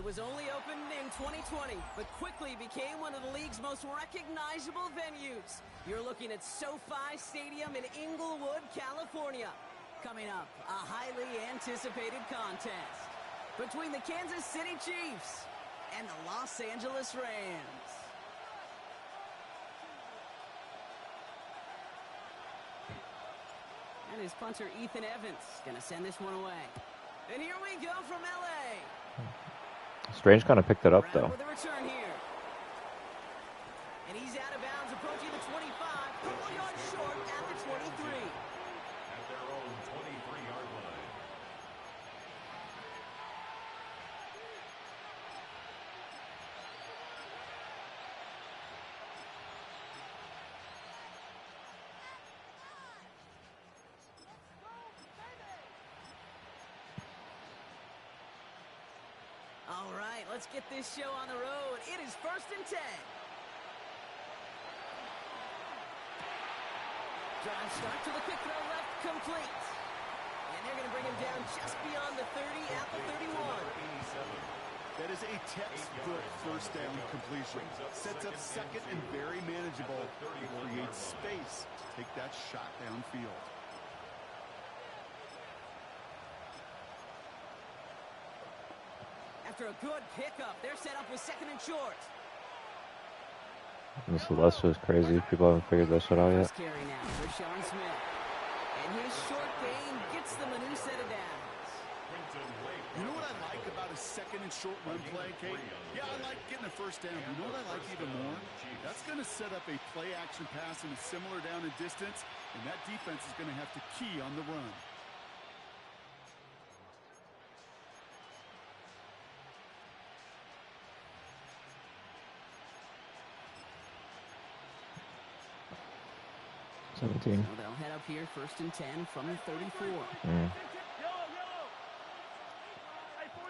was only opened in 2020, but quickly became one of the league's most recognizable venues. You're looking at SoFi Stadium in Inglewood, California. Coming up, a highly anticipated contest between the Kansas City Chiefs and the Los Angeles Rams. And his punter, Ethan Evans, going to send this one away. And here we go from L.A. Strange kind of picked it up, though. With a return here. And he's out of bounds, approaching the 25. Couple yards short at the 23. At their own 23-yard line. All right, let's get this show on the road. It is 1st and 10. Drive start to the quick throw left, complete. And they're going to bring him down just beyond the 30 at the 31. That is a textbook first down completion. Sets up second and very manageable. It creates space to take that shot downfield. After a good pickup, they're set up with 2nd and short. This Lester is crazy. People haven't figured that shit out yet. Carry now for Sean Smith. And his short gain gets them a new set of downs. You know what I like about a 2nd and short run play, Kate? Yeah, I like getting a first down. You know what I like even more? That's going to set up a play action pass in a similar down and distance, and that defense is going to have to key on the run. So they'll head up here 1st and 10 from the 34.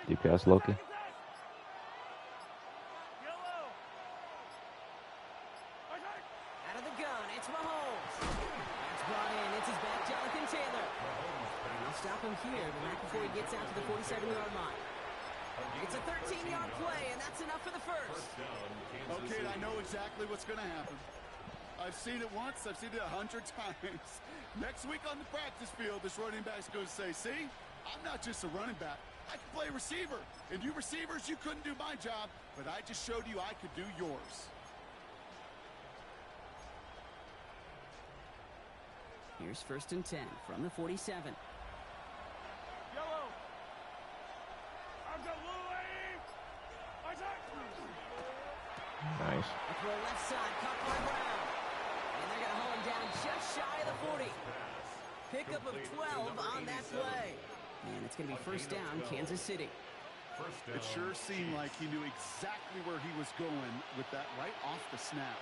DPS Loki. Out of the gun, it's Mahomes. That's brought in. It's his back, Jonathan Taylor. And they'll stop him here, but not before he gets out to the 47-yard line. It's a 13-yard play, and that's enough for the first. Okay, I know exactly what's going to happen. I've seen it once. I've seen it 100 times. Next week on the practice field, this running back's going to say, see, I'm not just a running back. I can play receiver. And you receivers, you couldn't do my job, but I just showed you I could do yours. Here's 1st and 10 from the 47. Yellow. Nice. A throw left side, caught by Brown. And they're going to haul him down just shy of the 40. Pickup of 12 on that play. And it's going to be 1st down, Kansas City. It sure seemed like he knew exactly where he was going with that right off the snap.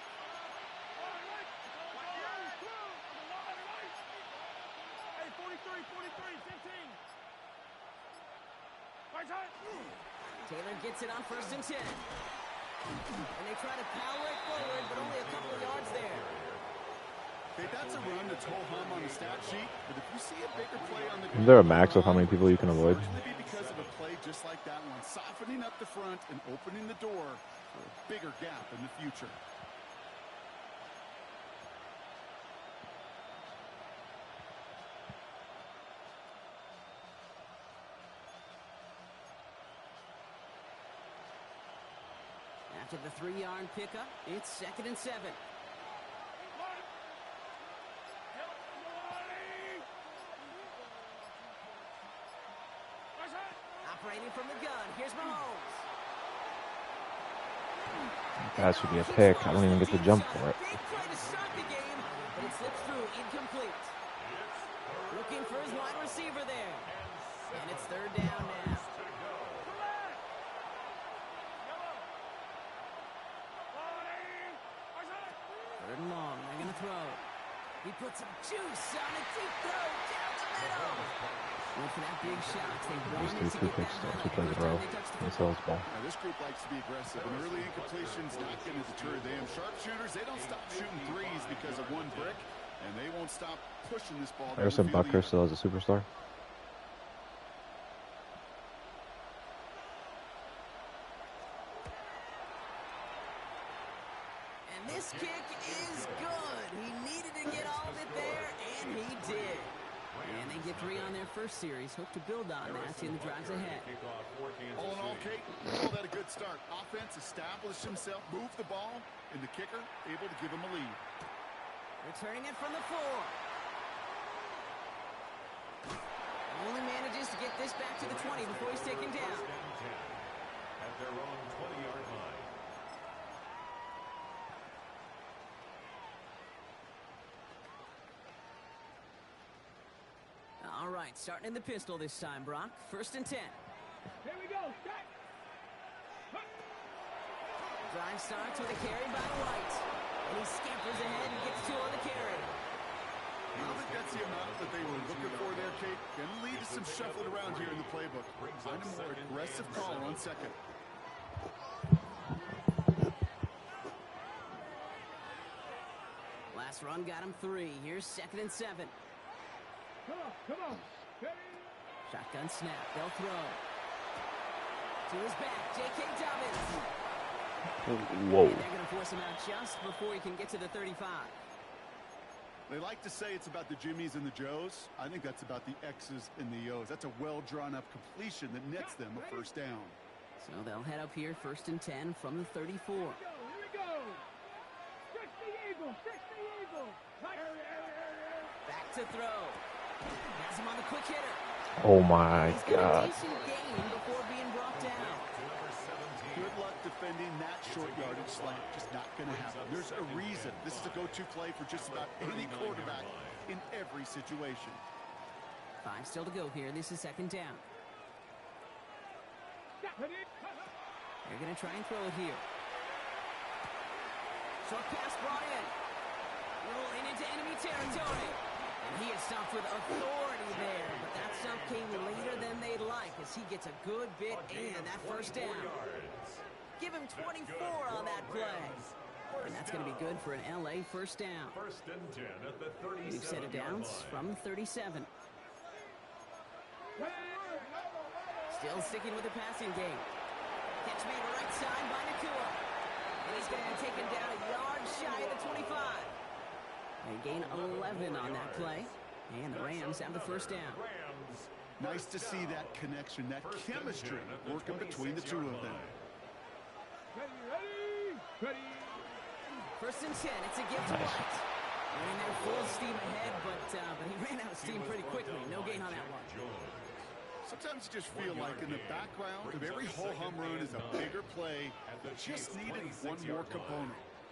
Hey, 43, 15. Taylor gets it on 1st and 10. And they try to power it forward, but only a couple of yards there. Okay, that's a run that's ho-hum on the stat sheet, but if you see a bigger play on the Is there a max of how many people you can avoid? It'll be because of a play just like that one, softening up the front and opening the door for a bigger gap in the future. After the 3-yard pickup, it's 2nd and 7. Operating from the gun, here's Mahomes. That should be a pick. I don't even get to jump for it. Big play to start the game, but it slips through incomplete. Looking for his wide receiver there. And it's 3rd down now. 3rd and long, they're going to throw. He puts some juice on a deep throw down the middle. Went for that big shot. They wanted to get that 2 plays in a row. That's all it's ball. Now, this group likes to be aggressive, and early incompletion's not going to deter them. Sharpshooters, they don't stop shooting threes because of one brick, and they won't stop pushing this ball. Harrison Butker still as a superstar. They get 3 on their first series. Hope to build on that in the drives ahead. All in all, Kate, we call that a good start. Offense established himself, moved the ball, and the kicker able to give him a lead. Returning it from the 4. Only manages to get this back to the 20 before he's taken down. At their own 20-yard line. All right, starting in the pistol this time, Brock. 1st and 10. Here we go. Start. Drive starts with a carry by White. And he scampers ahead and gets 2 on the carry. I don't think that's the amount that they were looking for there, Kate. Going to lead to some shuffling around here in the playbook. Find a more aggressive call on 2nd. Last run got him 3. Here's 2nd and 7. Come on, come on. Ready? Shotgun snap. They'll throw. To his back, J.K. Dobbins. Whoa. And they're going to force him out just before he can get to the 35. They like to say it's about the Jimmies and the Joes. I think that's about the X's and the O's. That's a well-drawn-up completion that nets them a 1st down. So they'll head up here 1st and 10 from the 34. Here we go. Stretch the eagle. Stretch the eagle. Back to throw. Has him on the quick hitter. Oh my He's got a God. decent gain before being brought down. Good luck defending that short yardage slant. Just not going to happen. There's a reason. This is a go-to play for just about any quarterback in every situation. 5 still to go here. This is 2nd down. They're going to try and throw it here. Short pass brought in. Rolling into enemy territory. And he is stopped with authority there. But that stop came later than they'd like as he gets a good bit and that 1st down. Give him 24 on that play. And that's going to be good for an LA 1st down. 1st and 10 at the 37. We've set it down from 37. Still sticking with the passing game. Catch made right side by Nakua. And he's going to be taken down a yard shy of the 25. They gain 11 on that play. And the Rams have the 1st down. Nice to see that connection, that chemistry working between the two of them. Ready? 1st and 10. It's a gift to White. Running there full steam ahead, but he ran out of steam pretty quickly. No gain on that one. Sometimes you just feel like in the background of every ho-hum run is a bigger play that just needed one more component.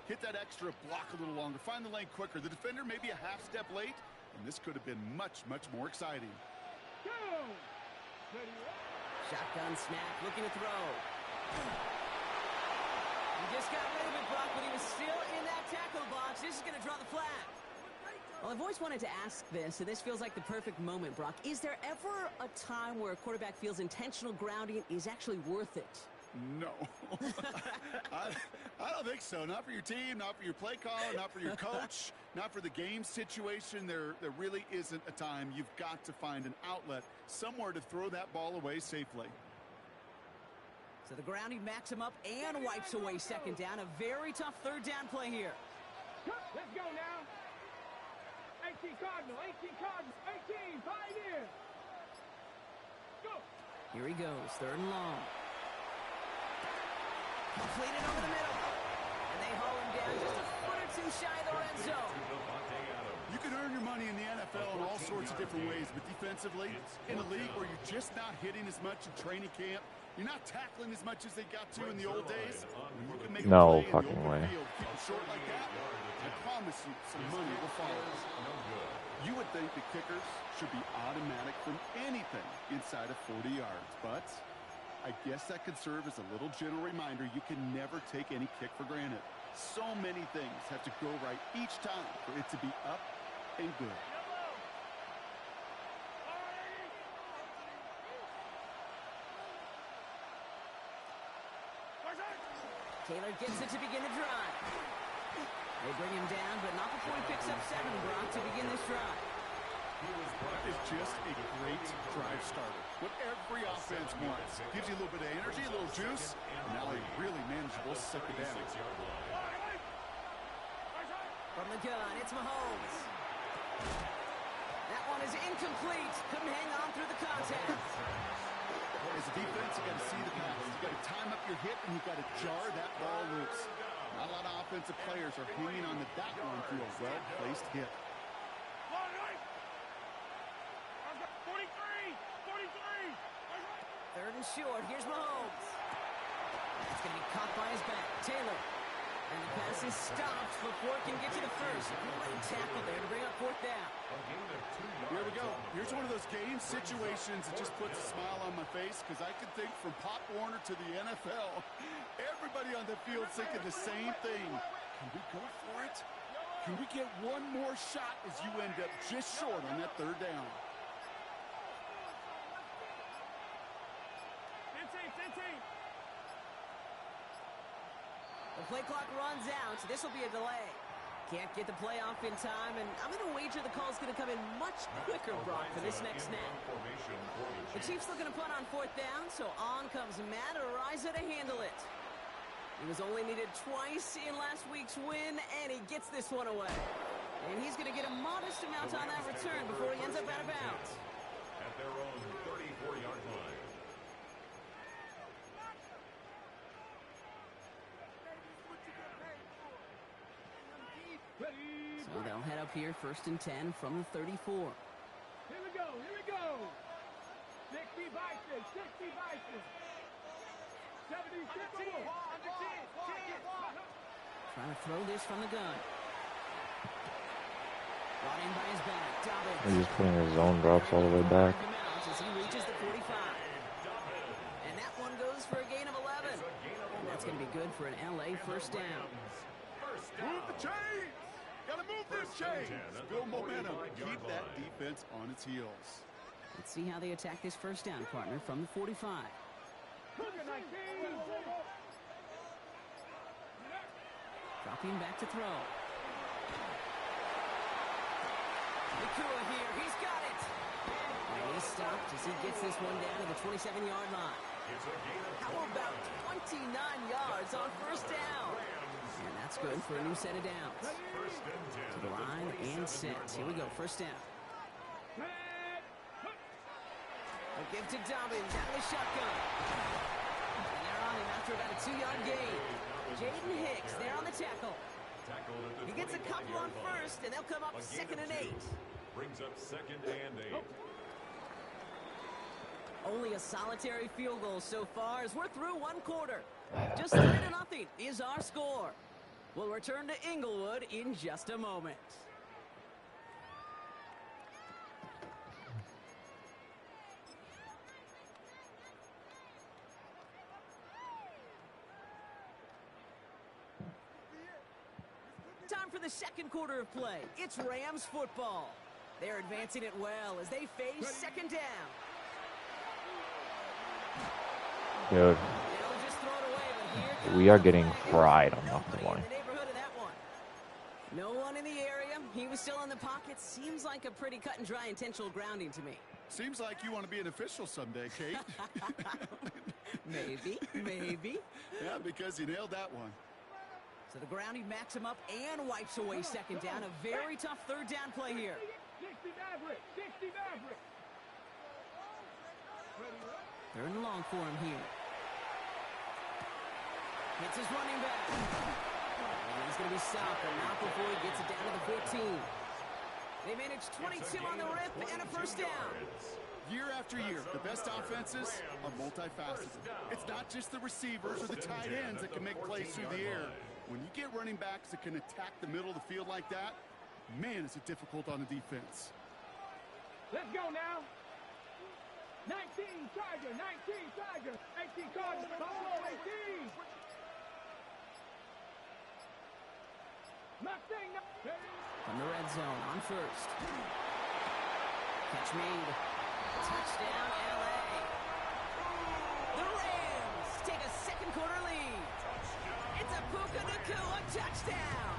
Hit that extra block a little longer. Find the lane quicker. The defender may be a half step late, and this could have been much, much more exciting. Go. Ready? Shotgun snap, looking to throw. He just got rid of it, Brock, but he was still in that tackle box. This is going to draw the flag. Well, I've always wanted to ask this, and this feels like the perfect moment, Brock. Is there ever a time where a quarterback feels intentional grounding is actually worth it? No. I don't think so. Not for your team, not for your play caller, not for your coach, not for the game situation. There really isn't a time. You've got to find an outlet, somewhere to throw that ball away safely. So the grounding backs him up and wipes away 2nd down. A very tough 3rd down play here. Let's go now. 18 Cardinal, 18, Pioneer. Go. Here he goes, 3rd and long. Completed over the middle. And they haul him down just a foot or 2 shy of the red zone. You can earn your money in the NFL in all sorts of different ways, but defensively, in a league where you're just not hitting as much in training camp, you're not tackling as much as they got to in the old days. When you can make a No play in the fucking open way. field, keep it short like that, I promise you some money will follow. You would think the kickers should be automatic from anything inside of 40 yards, but I guess that could serve as a little gentle reminder you can never take any kick for granted. So many things have to go right each time for it to be up and good. Taylor gets it to begin the drive. They bring him down, but not before he picks up 7, Brock, to begin this drive. That is just a great drive starter. What every offense wants. Gives you a little bit of energy, a little juice, and now a really manageable 2nd down. From the gun, it's Mahomes. That one one is incomplete. Couldn't hang on through the contact. As a defense, you got to see the pass. You got to time up your hit, and you got to jar that ball loose. Not a lot of offensive players are hanging on to that one through a well-placed hit. 3rd and short. Here's Mahomes. It's going to be caught by his back. Taylor. And the pass is stopped before it can get to the first. Great tackle there to bring up 4th down. Here we go. Here's one of those game situations that just puts a smile on my face because I can think from Pop Warner to the NFL. Everybody on the field thinking the same thing. Can we go for it? Can we get one more shot as you end up just short on that 3rd down? The play clock runs out. This will be a delay. Can't get the play off in time, and I'm going to wager the call's going to come in much quicker, Brock, for this next snap. The Chiefs looking to punt on 4th down, so on comes Matt Araiza to handle it. He was only needed twice in last week's win, and he gets this one away. And he's going to get a modest amount on that return before he ends up out of bounds. At their own 34-yard line. So they'll head up here 1st and 10 from the 34. Here we go, here we go. 60 Vikings, 60 Vikings. 70 Trying to throw this from the gun. Brought in by his back, Dobbins. He's just putting his zone drops all the way back. As he reaches the 45. And that one goes for a gain of 11. And that's going to be good for an LA 1st down. Move the chains! Gotta move this chains! Build momentum. Keep that defense on its heels. Let's see how they attack this 1st down, partner, from the 45. Dropping back to throw. Nakua here. He's got it. And he's stopped as he gets this one down to the 27-yard line. How about 29 yards on 1st down? And that's good for a new set of downs. To the line and set. Here we go. 1st down. A give to Dobbins out of the shotgun. And they're on him after about a 2-yard gain. Jaden Hicks there on the tackle. He gets a couple on 1st, and they'll come up 2nd and 8. Brings up 2nd and 8. Only a solitary field goal so far as we're through 1 quarter. Just 3-0 is our score. We'll return to Inglewood in just a moment. Time for the 2nd quarter of play. It's Rams football. They're advancing it well as they face 2nd down. Dude, we are getting fried on the line. No one in the area. He was still in the pocket. Seems like a pretty cut and dry intentional grounding to me. Seems like you want to be an official someday, Kate. Maybe. Yeah, because you nailed that one. So the grounding backs him up and wipes away 2nd down. A very tough 3rd down play here. 60 Maverick, 60 Maverick. 3rd and long for him here. Hits his running back. And he's going to be stopped, but not before he gets it down to the 14. They managed 22 on the rip and a 1st down. Year after year, the best offenses are multifaceted. It's not just the receivers or the tight ends that can make plays through the air. When you get running backs that can attack the middle of the field like that, man, is it difficult on the defense. Let's go now. 19 Tiger, 19 Tiger, 18 Cardinals, Buffalo 18. Mustang. From the red zone on 1st. Catch made. Touchdown, LA. The Rams take a 2nd quarter lead. It's a Puka Nakua touchdown.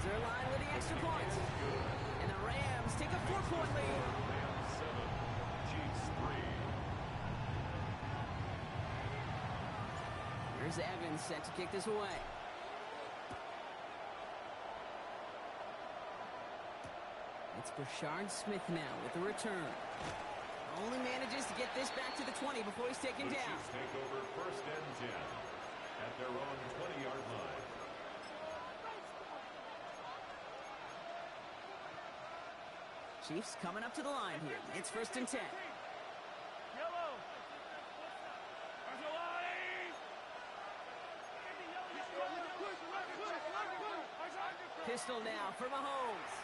Zerline with the extra point. And the Rams take a 4-point lead. Rams 7, Chiefs 3. Here's Evans set to kick this away. It's Rashard Smith now with the return. Only manages to get this back to the 20 before he's taken The down. Chiefs take over 1st and 10 at their own 20-yard line. Chiefs coming up to the line here. It's 1st and 10. Yellow. Pistol now for Mahomes.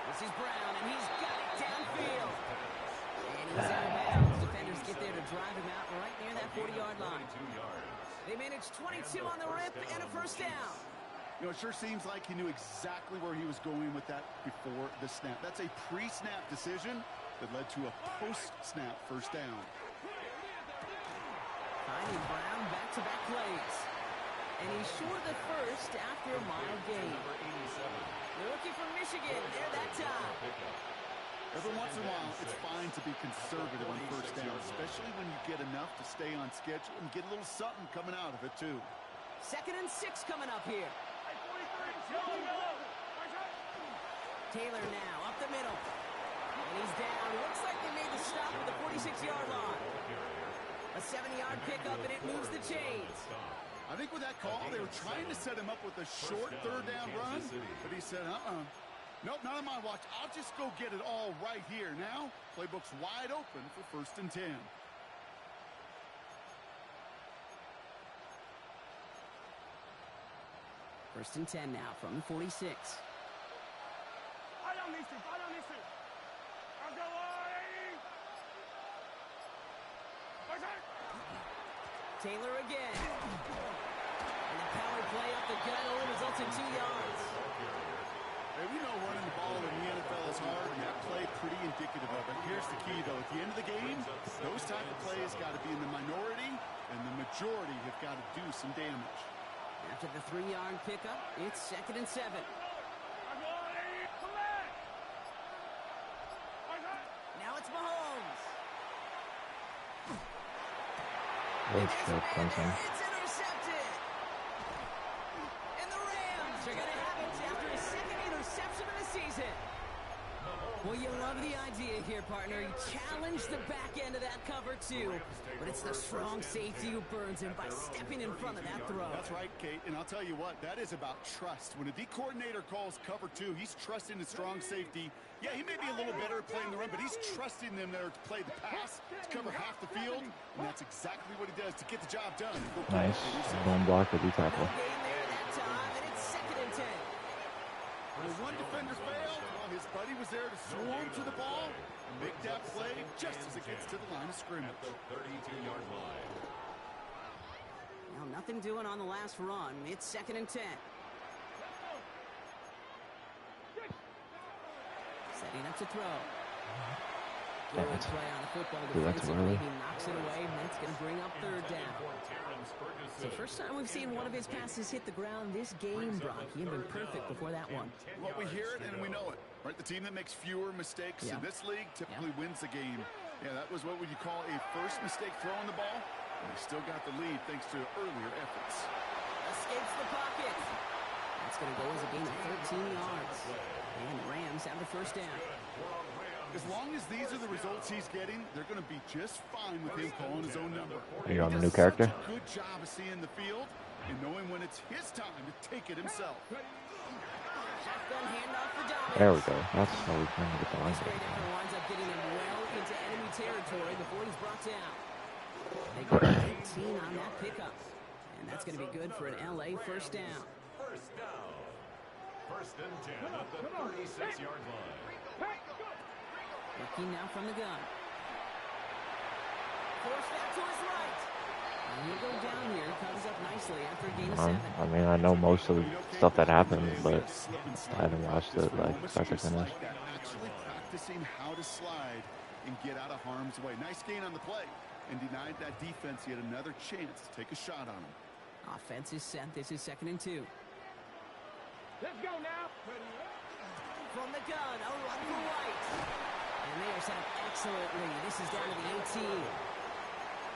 This is Brown, and he's got it downfield. And he's out of bounds. Defenders get there to drive him out right near that 40-yard line. 22 yards. They managed 22 on the rip and a 1st down. You know, it sure seems like he knew exactly where he was going with that before the snap. That's a pre-snap decision that led to a post-snap 1st down. Finding Brown back-to-back plays. And he's short of the 1st after a mile gain. The rookie from Michigan there that time. Every once in a while, it's fine to be conservative on 1st down, especially when you get enough to stay on schedule and get a little something coming out of it, too. 2nd and 6 coming up here. Taylor now up the middle. And he's down. Looks like they made the stop at the 46-yard line. A 7-yard pickup, and it moves the chains. I think with that call, they were trying to set him up with a short 3rd down run, but he said, nope, not on my watch. I'll just go get it all right here. Now, playbook's wide open for 1st and 10. First and 10 now from the 46. Taylor again. And the power play up the gut only results in 2 yards. Hey, we know running the ball in the NFL is hard, and that play pretty indicative of it. Here's the key, though. At the end of the game, those type of plays got to be in the minority, and the majority have got to do some damage. After the 3-yard pickup, it's 2nd and 7. Now it's Mahomes. Great shot, Clemson. It's intercepted. And the Rams are going to have it after his 2nd interception of the season. Well, you love the idea here, partner. You challenge the back end of that cover, too. But it's the strong safety who burns him by stepping in front of that throw. That's right, Kate. And I'll tell you what, that is about trust. When a D coordinator calls cover 2, he's trusting the strong safety. Yeah, he may be a little better at playing the run, but he's trusting them there to play the pass, to cover half the field. And that's exactly what he does to get the job done. Nice. Don't block the D tackle. No gain there that time, and it's 2nd and 10. When one defender failed, well, his buddy was there to swarm to the ball and make that play just as it gets to the line of scrimmage. 32-yard line. Well, nothing doing on the last run. It's 2nd and 10. Setting up to throw. Good play on the football defensively. He knocks it away, and that's going to bring up 3rd down. So first time we've seen one of his passes hit the ground this game, Brock. He had been perfect before that one. Well, we hear it and we know it, right? The team that makes fewer mistakes in this league typically wins the game. Yeah, that was what would you call a first mistake throwing the ball, and they still got the lead thanks to earlier efforts. Escapes the pocket. That's going to go as a gain of 13 yards. And the Rams have the 1st down. As long as these are the results he's getting, they're going to be just fine with him calling his own number. Are you on the new character? Such a good job of seeing the field and knowing when it's his time to take it himself. Shotgun handoff for Dobbins. There we go. That's how we can get the line. Straight effort winds up getting him well into enemy territory before he's brought down. They go 18 on that pickup. And that's going to be good for an LA 1st down. 1st down. 1st and 10 at the 36-yard line. Looking now from the gun. Forced out to his right. And he'll go down here. Comes up nicely after a gain of 7. I mean, I know most of the stuff that happens, but I haven't watched it like start to finish. Actually practicing how to slide and get out of harm's way. Nice gain on the play and denied that defense yet another chance to take a shot on him. Offense is set. This is 2nd and 2. Let's go now. From the gun, a run for White. And they are set up excellently. This is down to the 18.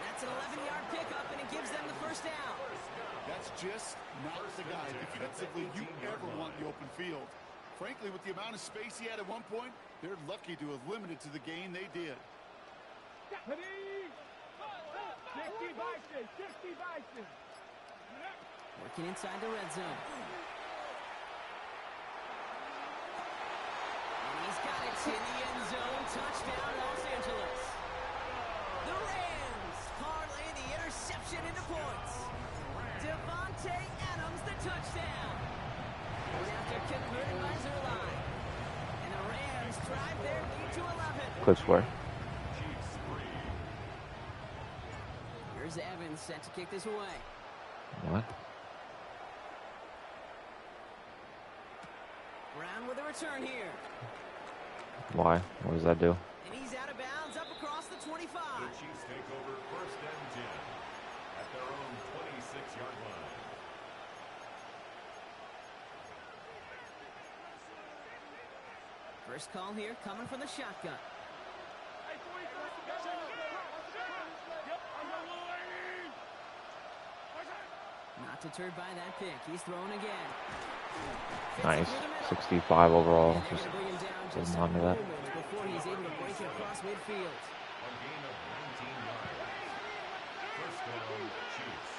That's an 11-yard pickup, and it gives them the 1st down. That's just not the guy defensively you ever want in the open field. frankly, with the amount of space he had at one point, they're lucky to have limited to the gain they did. 60 Bison, 60 Bison. Working inside the red zone. And he's got it in the end zone. Touchdown, Los Angeles. The Rams parlay the interception into points. Devontae Adams, the touchdown. After converting by Zerline. And the Rams drive their lead to 11. Clip square. Here's Evans set to kick this away. What? Brown with a return here. Why? What does that do? And he's out of bounds up across the 25. The Chiefs take over 1st and 10 at their own 26-yard line. First call here coming from the shotgun. Not deterred by that pick. He's throwing again. Nice. 65 overall. And they're Just gonna bring him down holding just a on to that. moment before he's able to break it across midfield. A gain of 19 yards. 1st down, Chiefs.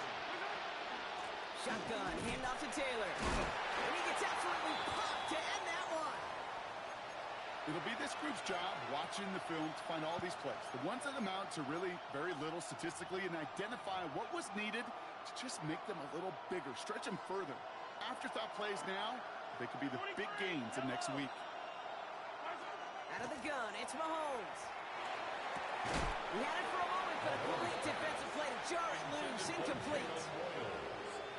Shotgun, hand off to Taylor. And he gets absolutely popped to end that one. It'll be this group's job watching the film to find all these plays. The ones that amount to really very little statistically and identify what was needed to just make them a little bigger, stretch them further. Afterthought plays now, they could be the big gains of next week. Out of the gun, it's Mahomes. He had it for a moment, but a great defensive play to jar it loose, incomplete.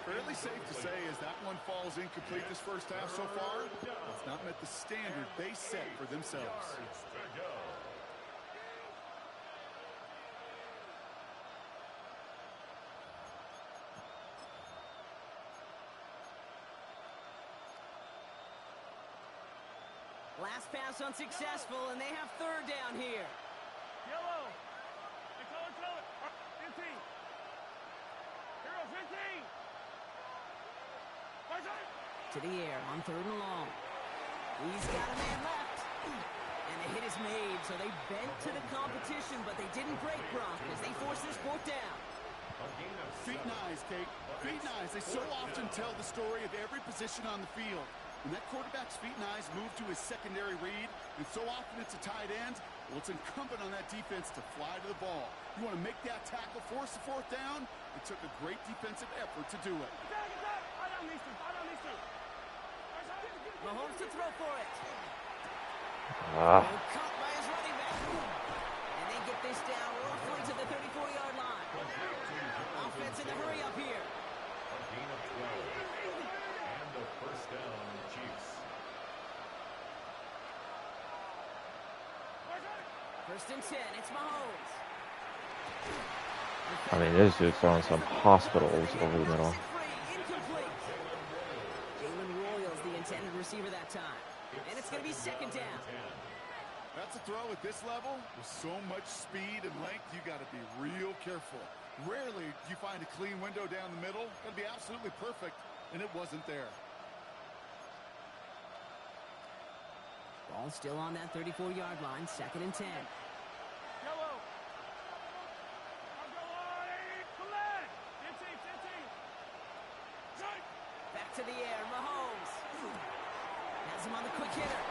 Fairly safe to say as that one falls incomplete this first half so far, it's not met the standard they set for themselves. Last pass unsuccessful, and they have 3rd down here. Yellow. They call it. 15. Hero 15. To the air on 3rd and long. He's got a man left. And the hit is made, so they bent to the competition, but they didn't break Gronk as they force this 4th down. Feet and eyes, Kate. Feet and eyes. They so often tell the story of every position on the field. When that quarterback's feet and eyes move to his secondary read, and so often it's a tight end, well, it's incumbent on that defense to fly to the ball. You want to make that tackle, force the 4th down? It took a great defensive effort to do it. Mahomes to throw for it. Ah. Caught by his running back. And they get this down roughly to the 34-yard line. Offense in the hurry up here. A gain of 12. And a 1st down, Chiefs. 1st and 10. It's Mahomes. I mean, this dude's throwing some hospitals over the middle. Incomplete. Jalen Royals, the intended receiver that time. And it's going to be 2nd down. That's a throw at this level. With so much speed and length, you got to be real careful. Rarely do you find a clean window down the middle. That'd be absolutely perfect, and it wasn't there. Ball still on that 34-yard line. 2nd and 10. Yellow. Back to the air. Mahomes. Has him on the quick hitter.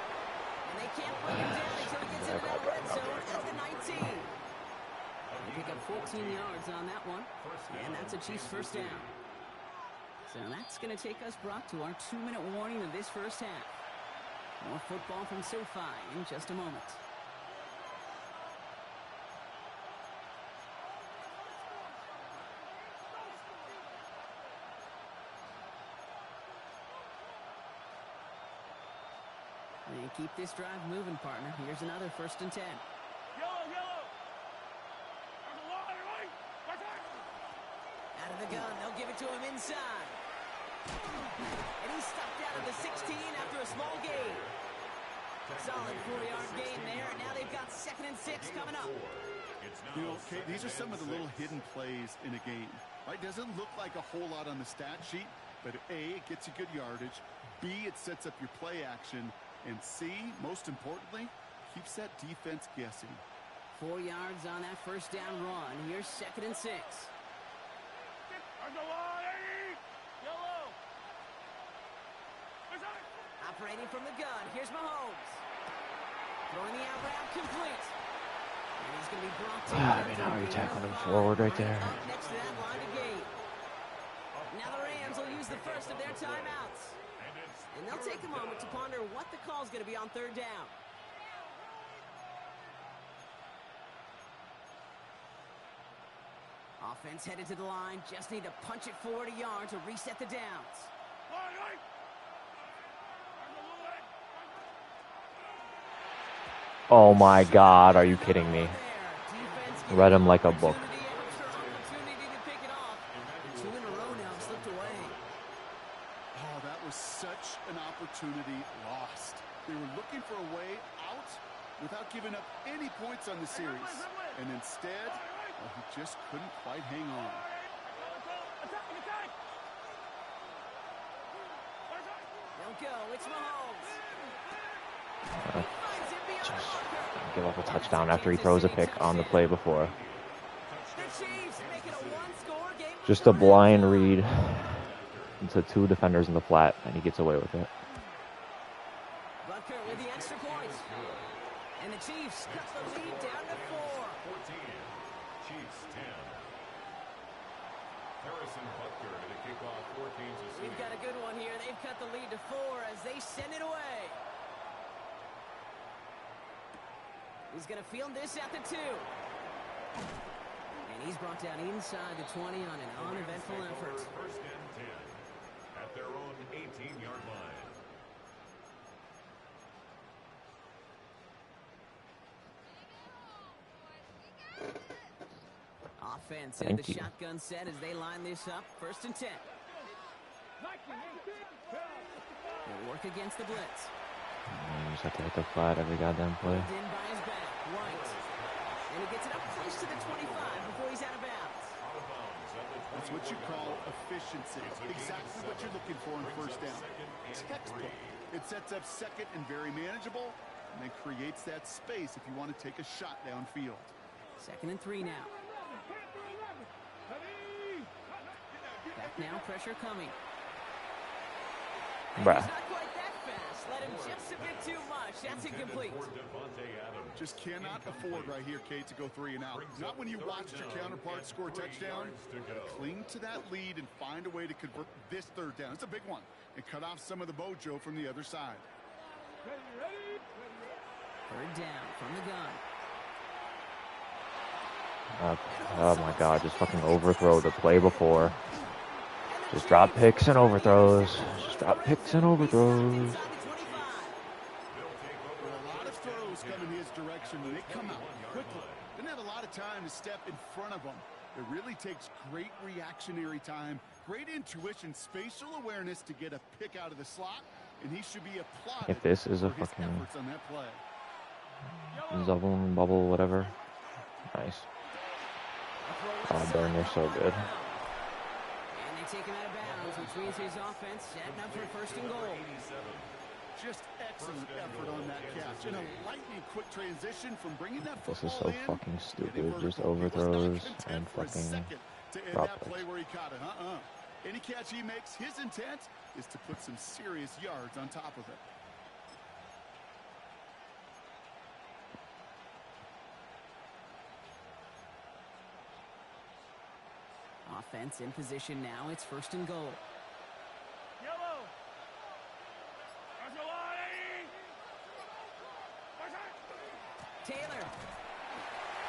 And they can't bring him down until he gets into that red zone at the 19. They pick up 14 yards on that one. And that's a Chiefs 1st down. So that's going to take us, Brock, to our 2-minute warning of this first half. More football from SoFi in just a moment. They keep this drive moving, partner. Here's another 1st and 10. Yellow. Out of the gun, they'll give it to him inside. And he's stopped out of the 16 after a small gain. Solid 4-yard gain there, and now they've got 2nd and 6 coming up. You know, Kate, these are some of the little hidden plays in a game. Right? Doesn't look like a whole lot on the stat sheet, but A, it gets you good yardage. B, it sets up your play action. And C, most importantly, keeps that defense guessing. 4 yards on that first down run. Here's 2nd and 6. Operating from the gun. Here's Mahomes. Throwing the out route complete. And he's going to be brought to I mean, how are you tackling him forward right there? up next to that line of gain. Now the Rams will use the first of their timeouts. And they'll take a moment to ponder what the call is going to be on 3rd down. Offense headed to the line. Just need to punch it forward a yard to reset the downs. Oh my God, are you kidding me? Read him like a book. Oh, that was such an opportunity lost. They were looking for a way out without giving up any points on the series. And instead, well, he just couldn't quite hang on. Don't go. It's Mahomes. Give up a touchdown after he throws a pick on the play before. Just a blind read into 2 defenders in the flat, and he gets away with it. Butker with the extra point. And the Chiefs cut the lead down to 4. 14. Chiefs 10. Harrison Butker to kick off 14 to 6. We've got a good one here. They've cut the lead to 4 as they send it away. He's going to field this at the 2. And he's brought down inside the 20 on an uneventful effort. 1st and 10 at their own 18-yard line. Offense in the shotgun set as they line this up. 1st and 10. They'll work against the blitz. You just have to hit the flat every goddamn play. In by his back, White. And he gets it up close to the 25 before he's out of bounds. That's what you call efficiency. Exactly what you're looking for in 1st down. Textbook. It sets up 2nd and very manageable, and then creates that space if you want to take a shot downfield. 2nd and 3 now. Back now, pressure coming. Bruh. He's not quite that fast. Let him just a bit too much. That's incomplete. Just cannot afford right here, Kate, to go 3 and out. Not when you watched your counterpart score a touchdown. Cling to that lead and find a way to convert this 3rd down. It's a big one. And cut off some of the mojo from the other side. 3rd down from the gun. Oh my God, just fucking overthrow the play before. Just drop picks and overthrows. Just drop picks and overthrows. A lot of throws come in his direction. They come out quickly. Didn't have a lot of time to step in front of them. It really takes great reactionary time, great intuition, spatial awareness to get a pick out of the slot, and he should be applauded. If this is a for his fucking efforts on that play. zone bubble, whatever. Nice. Oh, darn, they're so good. And they take him out of bounds, which means his offense setting up for 1st and goal. Just excellent effort on that catch. And a lightning quick transition from bringing that This is football so in. fucking stupid. Just He was not overthrows content and for a fucking second to end drop that play picks. where he caught it. Any catch he makes, his intent is to put some serious yards on top of it. Offense in position now. It's 1st and goal. Yellow. Taylor.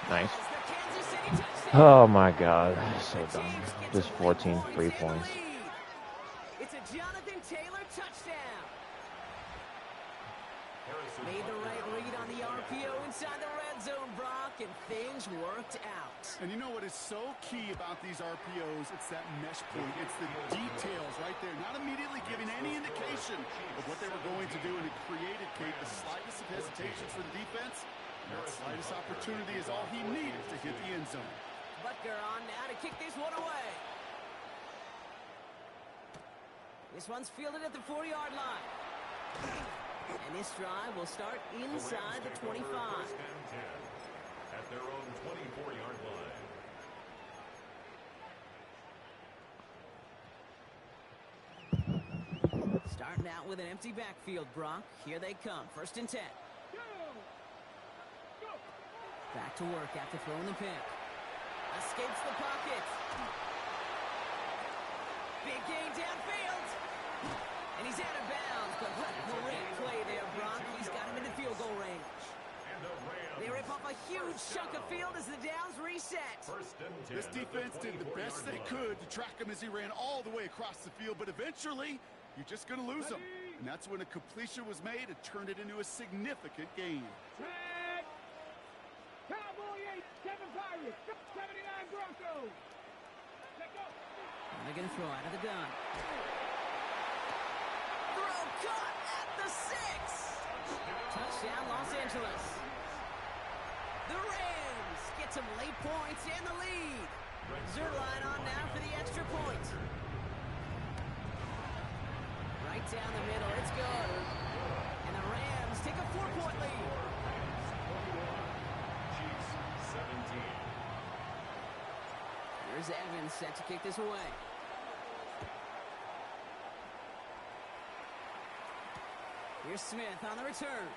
Nice. The Kansas City touchdown. Oh my God, so dumb. Just 14 free points. It's a Jonathan Taylor touchdown. Made the right read on the RPO inside the red zone, Brock, and things worked out. And you know what is so key about these RPOs? It's that mesh point. It's the details right there. Not immediately giving any indication of what they were going to do, and it created, Kate, the slightest of hesitations for the defense. And that slightest opportunity is all he needed to hit the end zone. Butker on now to kick this one away. This one's fielded at the 4-yard line. And this drive will start inside the 25. First and 10 at their own 24-yard line. Starting out with an empty backfield, Brock. Here they come. First and 10. Back to work after throwing the pick. Escapes the pocket. Big gain downfield. And he's out of bounds. But what a great play there, Brock. He's got him in the field goal range. They rip off a huge chunk of field as the downs reset. This defense did the best they could to track him as he ran all the way across the field, but eventually, you're just going to lose him. And that's when a completion was made and turned it into a significant gain. Cowboy 8, 7 Pirates, 79 Broncos. Let go. And they're going to throw out of the gun. Throw caught at the 6. Touchdown, Los Angeles. The Rams get some late points and the lead. Zerline on now for the extra point. Right down the middle, it's good. And the Rams take a 4-point lead. Chiefs 17. Here's Evans set to kick this away. Here's Smith on the return.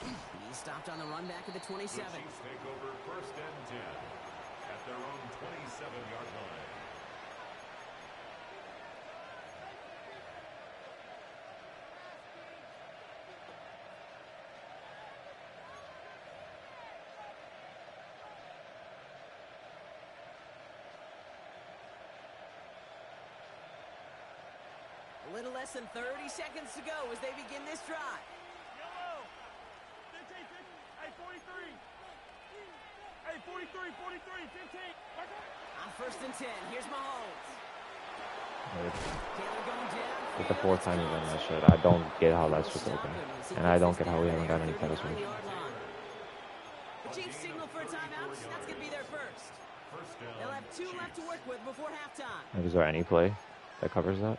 He stopped on the run back at the 27. The Chiefs take over first and 10 at their own 27-yard line. A little less than 30 seconds to go as they begin this drive. Yellow. 15, 15. Hey, 43. Hey, 43, 43, 15. On first and 10, here's Mahomes. It's Taylor going down. like the 4th time he's done that shit. I don't get how that's just open. And I don't get how we haven't got any penalties. The Chiefs signal for a timeout. That's going to be their first. They'll have 2 left to work with before halftime. Like, is there any play that covers that?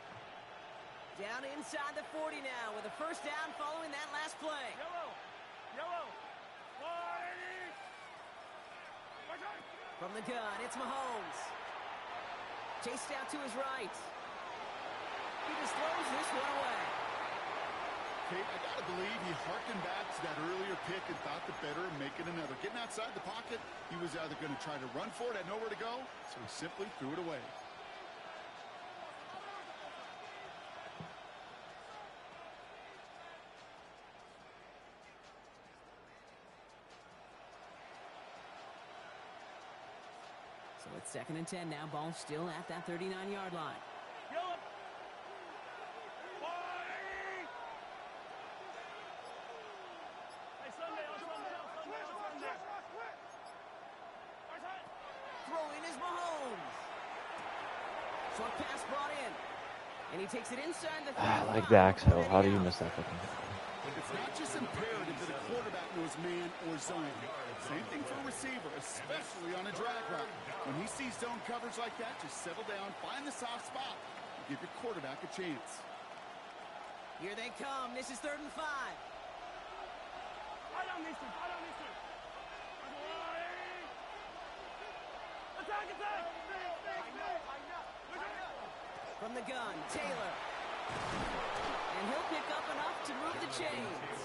Down inside the 40 now with a first down following that last play. Yellow. Yellow. 180. From the gun, it's Mahomes. Chased out to his right. He just throws this one away. Kate, I got to believe he harkened back to that earlier pick and thought the better of making another. Getting outside the pocket, he was either going to try to run for it, had nowhere to go, so he simply threw it away. So it's 2nd and 10 now. Ball still at that 39-yard line. Yellow. 180. Hey, Sunday, on Sunday, on Sunday, on Sunday. Throw in is Mahomes. Short pass brought in. And he takes it inside the 35. Like Dax Hill. How do you miss that fucking? It's not just imperative that a quarterback knows man or zone. Same thing for a receiver, especially on a drag route. When he sees zone coverage like that, just settle down, find the soft spot, and give your quarterback a chance. Here they come. This is 3rd and 5. I don't miss him. I don't miss him. Attack, attack. From the gun, Taylor. And he'll pick up enough to move the chains.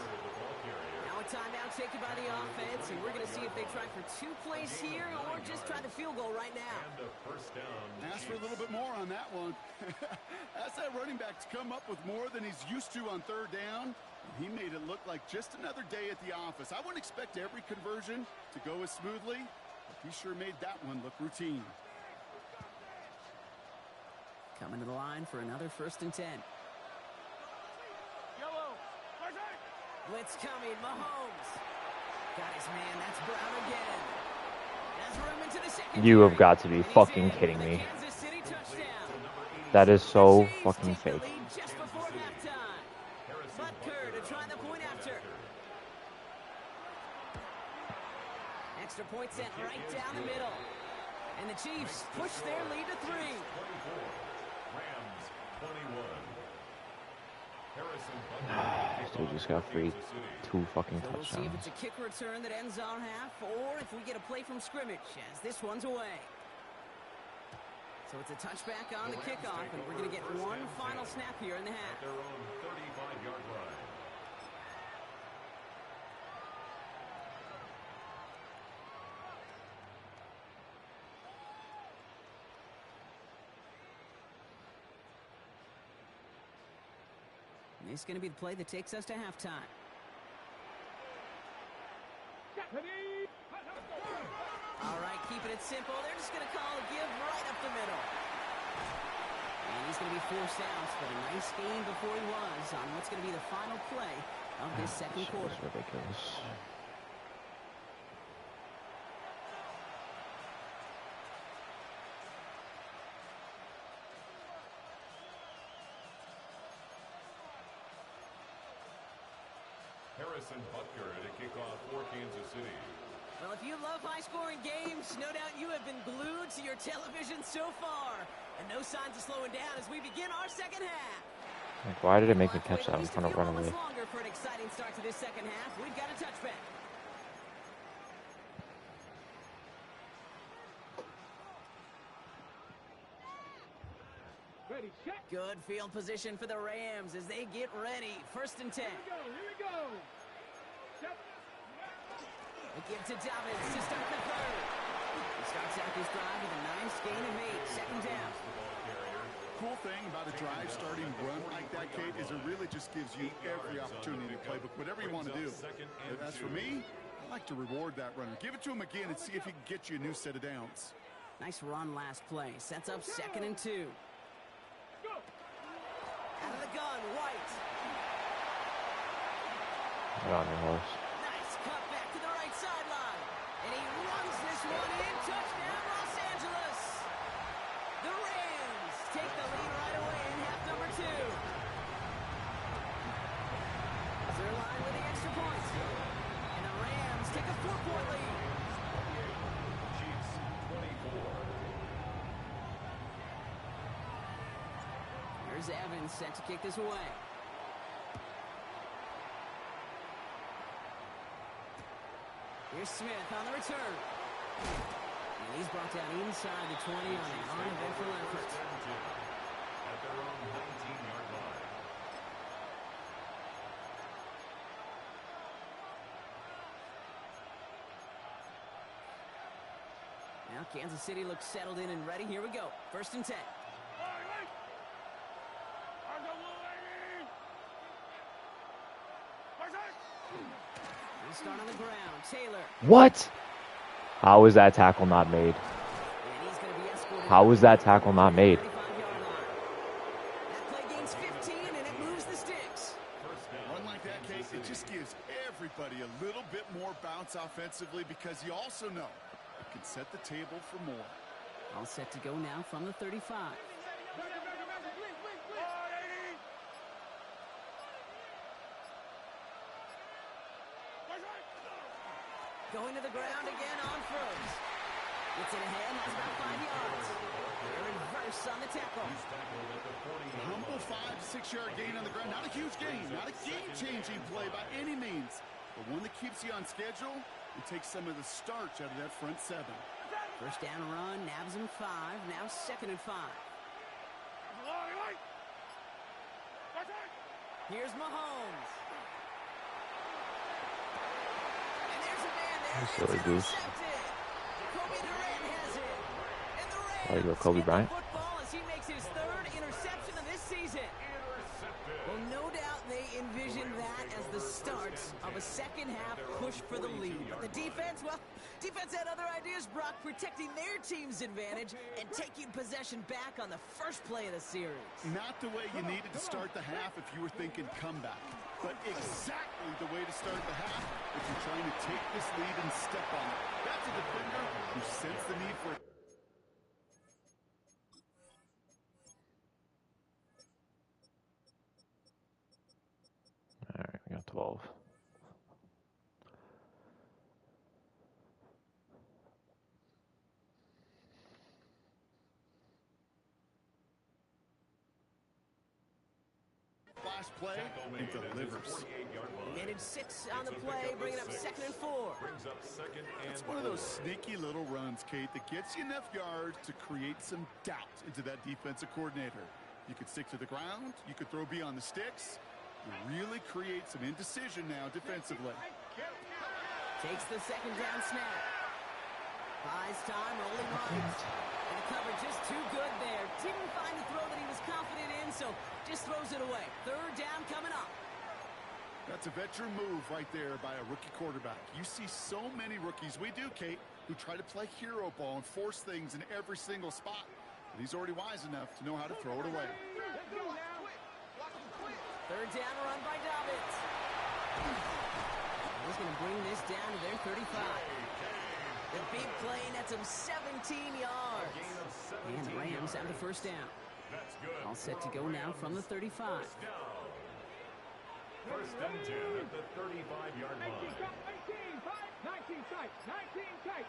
Now a timeout taken by the offense, and we're going to see if they try for 2 plays here or just try the field goal right now. And a first down. Ask for a little bit more on that one. Ask that running back to come up with more than he's used to on 3rd down. He made it look like just another day at the office. I wouldn't expect every conversion to go as smoothly, but he sure made that one look routine. Coming to the line for another 1st and 10. Yellow. Blitz coming, Mahomes. Got his man, that's Brown again. Has room into the second. You have got to be fucking kidding me. Kansas City touchdown. That is so fucking Take the fake. lead just before halftime. Butker to try the point after. Extra point sent right down the middle. And the Chiefs push their lead to 3. Rams 21. Harrison This dude just got free 2 fucking So we'll see if touchdowns. it's a kick return that ends our half, or if we get a play from scrimmage, as this one's away. So it's a touchback on the kickoff, and we're going to get one final snap here in the half. At their own 35-yard line. And this is going to be the play that takes us to halftime. All right, keeping it simple. They're just going to call a give right up the middle. And he's going to be forced out, but a nice gain before he was on what's going to be the final play of this second quarter. It's ridiculous. Harrison Butker to kick off for Kansas City. Well, if you love high-scoring games, no doubt you have been glued to your television so far. And no signs of slowing down as we begin our second half. Like, why did it make me We'll have catch to that? wait I'm at trying least to a few run away. moments longer for an exciting start to this second half. We've got a touchback. Ready, check. Good field position for the Rams as they get ready. 1st and 10. Here we go. Check. A give to Dobbins to start the third. He starts out this drive with a nice gain of 8. 2nd down. Cool thing about a drive starting run like that, Kate, is it really just gives you every opportunity to play. But whatever you want to do. As for me, I like to reward that runner. Give it to him again and see if he can get you a new set of downs. Nice run last play. Sets up 2nd and 2. Go. Out of the gun, White. Get on your horse. Nice cut back to the right sideline. And he runs this one in. Touchdown, Los Angeles. The Rams take the lead right away in half number 2. They're line with the extra point. And the Rams take a 4-point lead. Chiefs 24. Here's Evans set to kick this away. Here's Smith on the return. And he's brought down inside the 20 on an uneventful effort. First and 10. At their own 19-yard line. Now Kansas City looks settled in and ready. Here we go. 1st and 10. We'll start on the ground. Taylor. What? How is that tackle not made? And he's going to be escorted. How was that tackle not made? 35-yard line. That play gains 15 and it moves the sticks. Run like that, Kate, it just gives everybody a little bit more bounce offensively because you also know you can set the table for more. All set to go now from the 35. Going to the ground again on Froze. Gets it ahead, has about 5 yards. They're in reverse on the tackle. Humble 5-6-yard gain on the ground. Not a huge gain, not a game-changing play by any means, but one that keeps you on schedule and takes some of the starch out of that front 7. 1st down run, nabs him 5. Now 2nd and 5. Here's Mahomes. And there's a man there. You It's silly goose. intercepted. Kobe Durant has it. And the Rams Oh, you go Kobe get the Bryant? football as he makes his 3rd interception of this season. Well, no doubt they envisioned that as the start of a second half push for the lead. But the defense, well, defense had other ideas, Brock, protecting their team's advantage and taking possession back on the first play of the series. Not the way you needed to start the half if you were thinking comeback, but exactly the way to start the half if you're trying to take this lead and step on it. That's a defender who senses the need for it. All right, we got 12. splash play and delivers. Managed 6 on the play, bringing up 2nd and 4. It's one of those sneaky little runs, Kate, that gets you enough yards to create some doubt into that defensive coordinator. You could stick to the ground. You could throw beyond the sticks. You really create some indecision now defensively. Takes the 2nd down snap. Buys time, rolling right. And the cover just too good there. Didn't find the throw that he was confident in, so just throws it away. 3rd down coming up. That's a veteran move right there by a rookie quarterback. You see so many rookies, we do, Kate, who try to play hero ball and force things in every single spot. But he's already wise enough to know how to throw it away. 3rd down run by Dobbins. He's going to bring this down to their 35. The big play nets him 17 yards. And the Rams have the 1st down. All set to go now from the 35. 1st and 10 at the 35-yard line. 19 tight.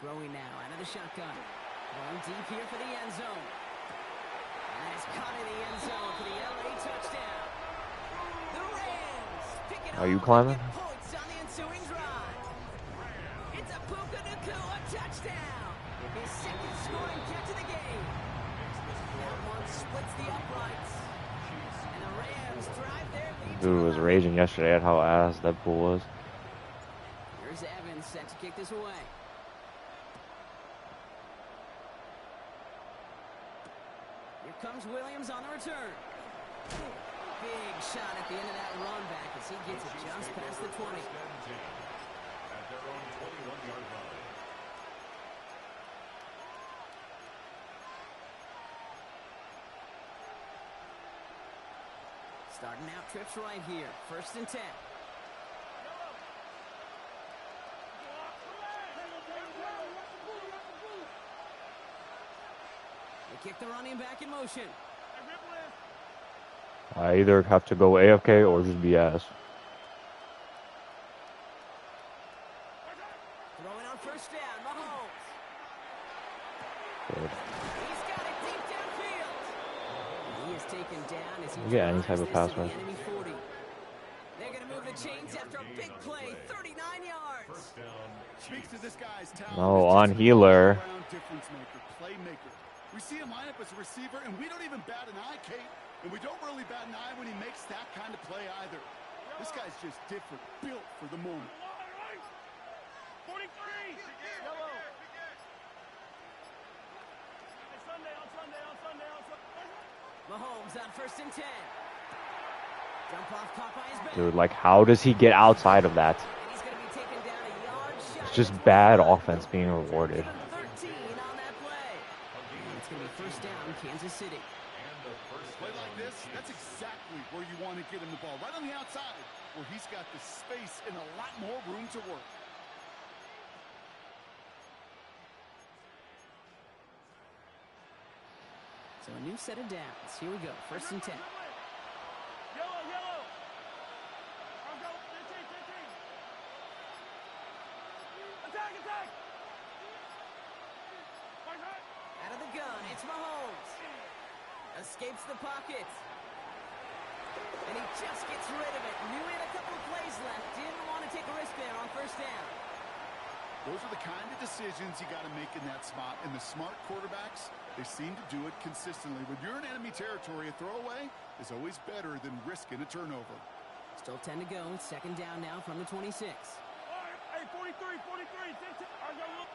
Throwing now out of the shotgun. Going deep here for the end zone. And it's caught in the end zone for the LA touchdown. The Rams pick it Are you up climbing? and get points on the ensuing drive. It's a Puka Nacua touchdown. His 2nd scoring catch of the game. That one splits the uprights. And the Rams drive their lead. Dude was raging yesterday at how ass that pool was. Here's Evans set to kick this away. Here comes Williams on the return. Big shot at the end of that run back as he gets it just past the 20. At their own 21-yard line. Starting out trips right here. 1st and 10. They kick the running back in motion. I either have to go AFK or just BS. Throwing on 1st down. Mahomes. Good. He's got it deep downfield. He is taken down as he You get any drives type of this pass to the rush. enemy 40. They're going to move the chains after a big play. 39 yards. Speaks to this guy's talent. No, He's on just an healer. all-around difference maker, playmaker. We see him line up as a receiver, and we don't even bat an eye, Kate. And we don't really bat an eye when he makes that kind of play either. This guy's just different, built for the moment. 43. Yellow. On Sunday. Mahomes on 1st and 10. Jump off caught by his back. Dude, like, how does he get outside of that? And he's going to be taken down a yard shy. It's just bad offense being rewarded. 13 on that play. And it's going to be 1st down, Kansas City. Play like this, that's exactly where you want to get him the ball. Right on the outside, where he's got the space and a lot more room to work. So a new set of downs. Here we go. 1st and 10. Yellow. I'll go. 15. Attack. Out of the gun, it's Mahomes. Escapes the pocket. And he just gets rid of it. Knew he had a couple of plays left. Didn't want to take a risk there on 1st down. Those are the kind of decisions you got to make in that spot. And the smart quarterbacks, they seem to do it consistently. When you're in enemy territory, a throwaway is always better than risking a turnover. Still 10 to go. It's 2nd down now from the 26. Hey, 43.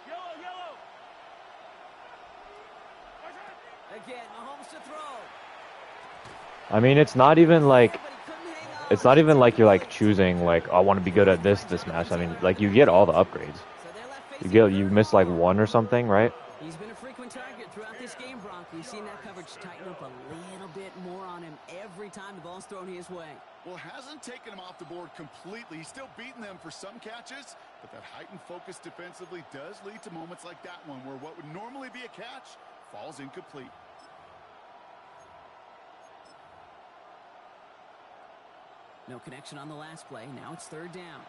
Yellow. Again, Mahomes to throw. I mean, it's not even like you're like choosing like I want to be good at this match. I mean, like you get all the upgrades. You miss like one or something, right? He's been a frequent target throughout this game, Bronk. We've seen that coverage tighten up a little bit more on him every time the ball's thrown his way. Well, hasn't taken him off the board completely. He's still beating them for some catches, but that heightened focus defensively does lead to moments like that one where what would normally be a catch falls incomplete. No connection on the last play. Now it's 3rd down.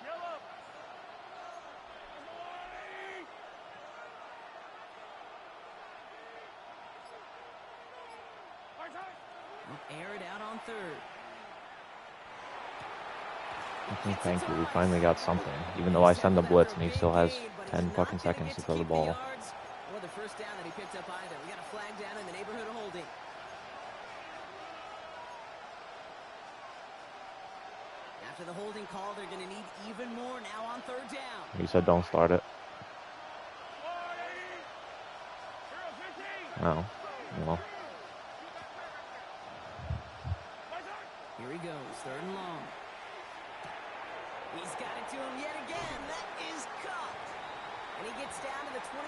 Yellow. air it out on third. Okay, thank you. We finally got something. Even though I send the blitz and he still has 10 fucking seconds to throw the ball. Or the first down that he picked up either. We got a flag down in the neighborhood of holding. After the holding call, they're going to need even more now on third down. He said don't start it. Oh, well. Here he goes, third and long. He's got it to him yet again. That is caught. And he gets down to the 24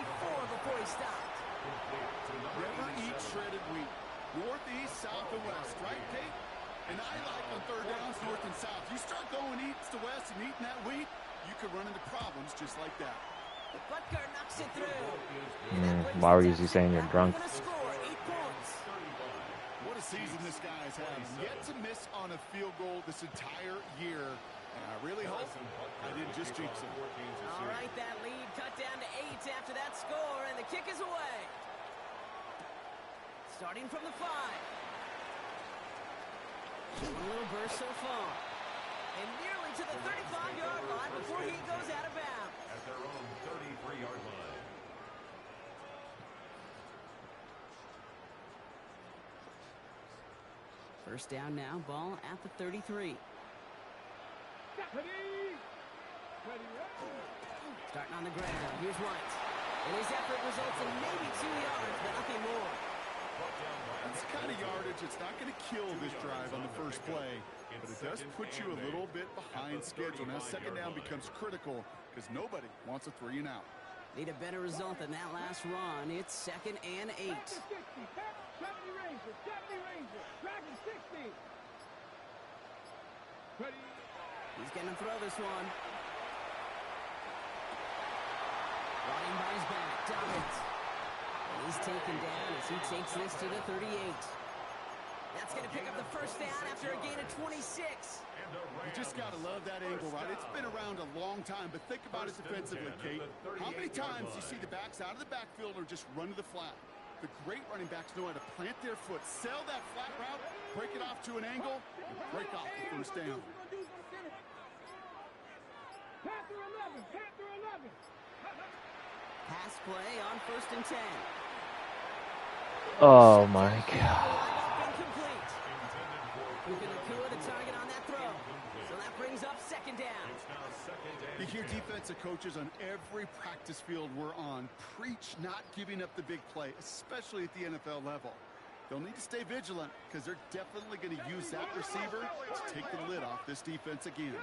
before he stopped. Never eat shredded wheat. North, east, south, and west, right, Kate? And I like on third downs, north and south. You start going east to west and eating that wheat, you could run into problems just like that. Butker knocks it through. Why were you saying you're drunk? What a season this guy has had. Yet to miss on a field goal this entire year. And I really hope I didn't just jinx him. All right, that lead cut down to 8 after that score, and the kick is away. Starting from the 5. Showing a little burst so far. And nearly to the 35-yard line before he goes out of bounds. At their own 33-yard line. First down now, ball at the 33. Starting on the ground, here's White. And his effort results in maybe 2 yards, but nothing more. That's the kind of yardage that's not going to kill this drive on the first play, but it does put you a little bit behind schedule. Now second down becomes critical because nobody wants a 3 and out. Need a better result than that last run. It's 2nd and 8. 70 Rangers, Dragon 60. Ready. He's going to throw this one. Running by his back, Dobbins. And he's taken down as he takes this to the 38. That's going to pick up the first down after a gain of 26. You just got to love that angle, right? It's been around a long time, but think about it defensively, Kate. How many times do you see the backs out of the backfield or just run to the flat? The great running backs know how to plant their foot, sell that flat route, break it off to an angle, and break off the first down. Panther 11. Pass play on 1st and 10. Oh my God. Incomplete. Looking to Nakua the target on that throw. So that brings up 2nd down. You hear defensive coaches on every practice field we're on preach not giving up the big play, especially at the NFL level. They'll need to stay vigilant because they're definitely going to use that receiver to take the lid off this defense again.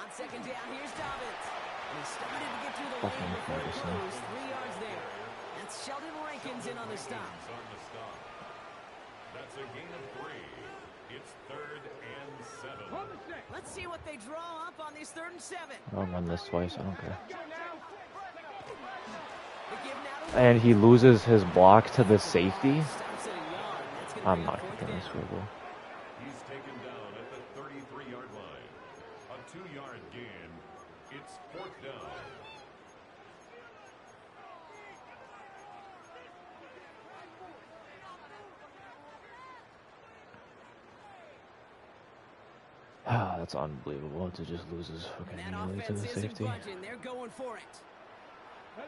On 2nd down, here's Dobbins. And he started to get through the lane before he closed 3 yards there. That's Sheldon Rankins in on the stop. That's a gain of 3. It's 3rd and 7. Let's see what they draw up on these 3rd and 7. I'll run this twice, I don't care. The give now to And he loses his block to the safety? stops at a yard. That's gonna I'm bring not up 4th kicking down. this field goal. He's taken down at the 33-yard line. A 2-yard gain. It's 4th down. Ah, that's unbelievable to just lose his fucking That nearly to offense the isn't safety. budging. They're going for it. Hey,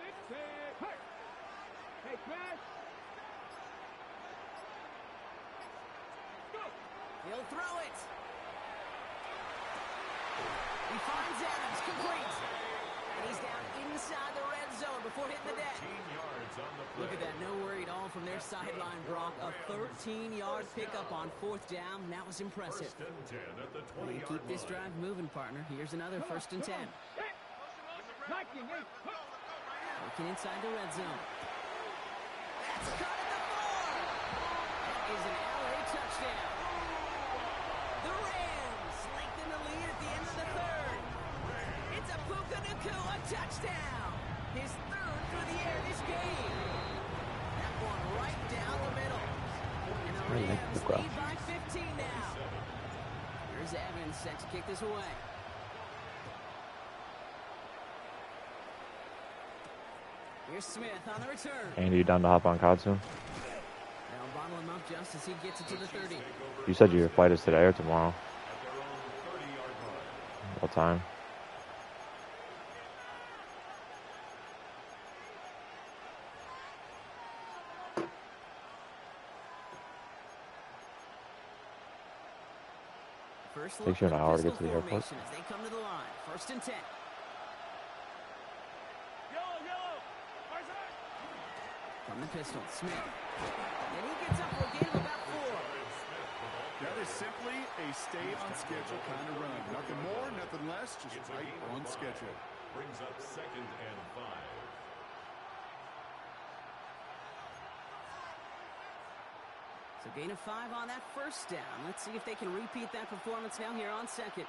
Crash. He'll throw it. He finds Adams, complete. And he's down inside the red zone before hitting the deck. 15 yards on the play. Look at that, no worry at all from their sideline, Brock. A 13-yard pickup on 4th down. That was impressive. 1st and 10 at the Well, you 20-yard keep this line. drive moving, partner. Here's another 1st and 10. Viking, hey. Working inside the red zone. That's cut at the 4. That is an LA touchdown. The Rams lengthen the lead at the end of the 3rd. It's a Puka Nakua touchdown. His 3rd through the air this game. That one right down the middle. And the Really like Rams Puka. lead by 15 now. Here's Evans set to kick this away. Here's Smith on the return. Andy, you down to hop on COD soon? They'll They'll bottle him up just as he gets it to the 30. You said your flight is today or tomorrow? At their own 30-yard line. What time? First Takes you an look at hour to the get to the pistol airport. formation as they come to the line. 1st and 10. Yellow. Right side. From the pistol, Smith. And he gets up for a gain of about 4. That is simply a stay on schedule kind of run. Nothing more, nothing less, just right on schedule. Brings up 2nd and 5. So gain of 5 on that first down. Let's see if they can repeat that performance now here on 2nd.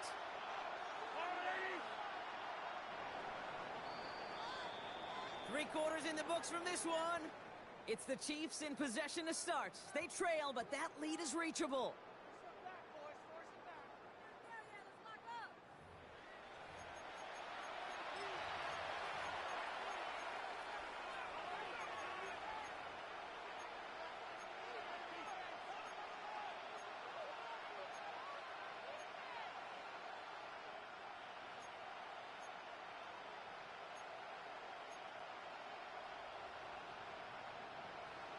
3/4 in the books from this one. It's the Chiefs in possession to start. They trail, but that lead is reachable.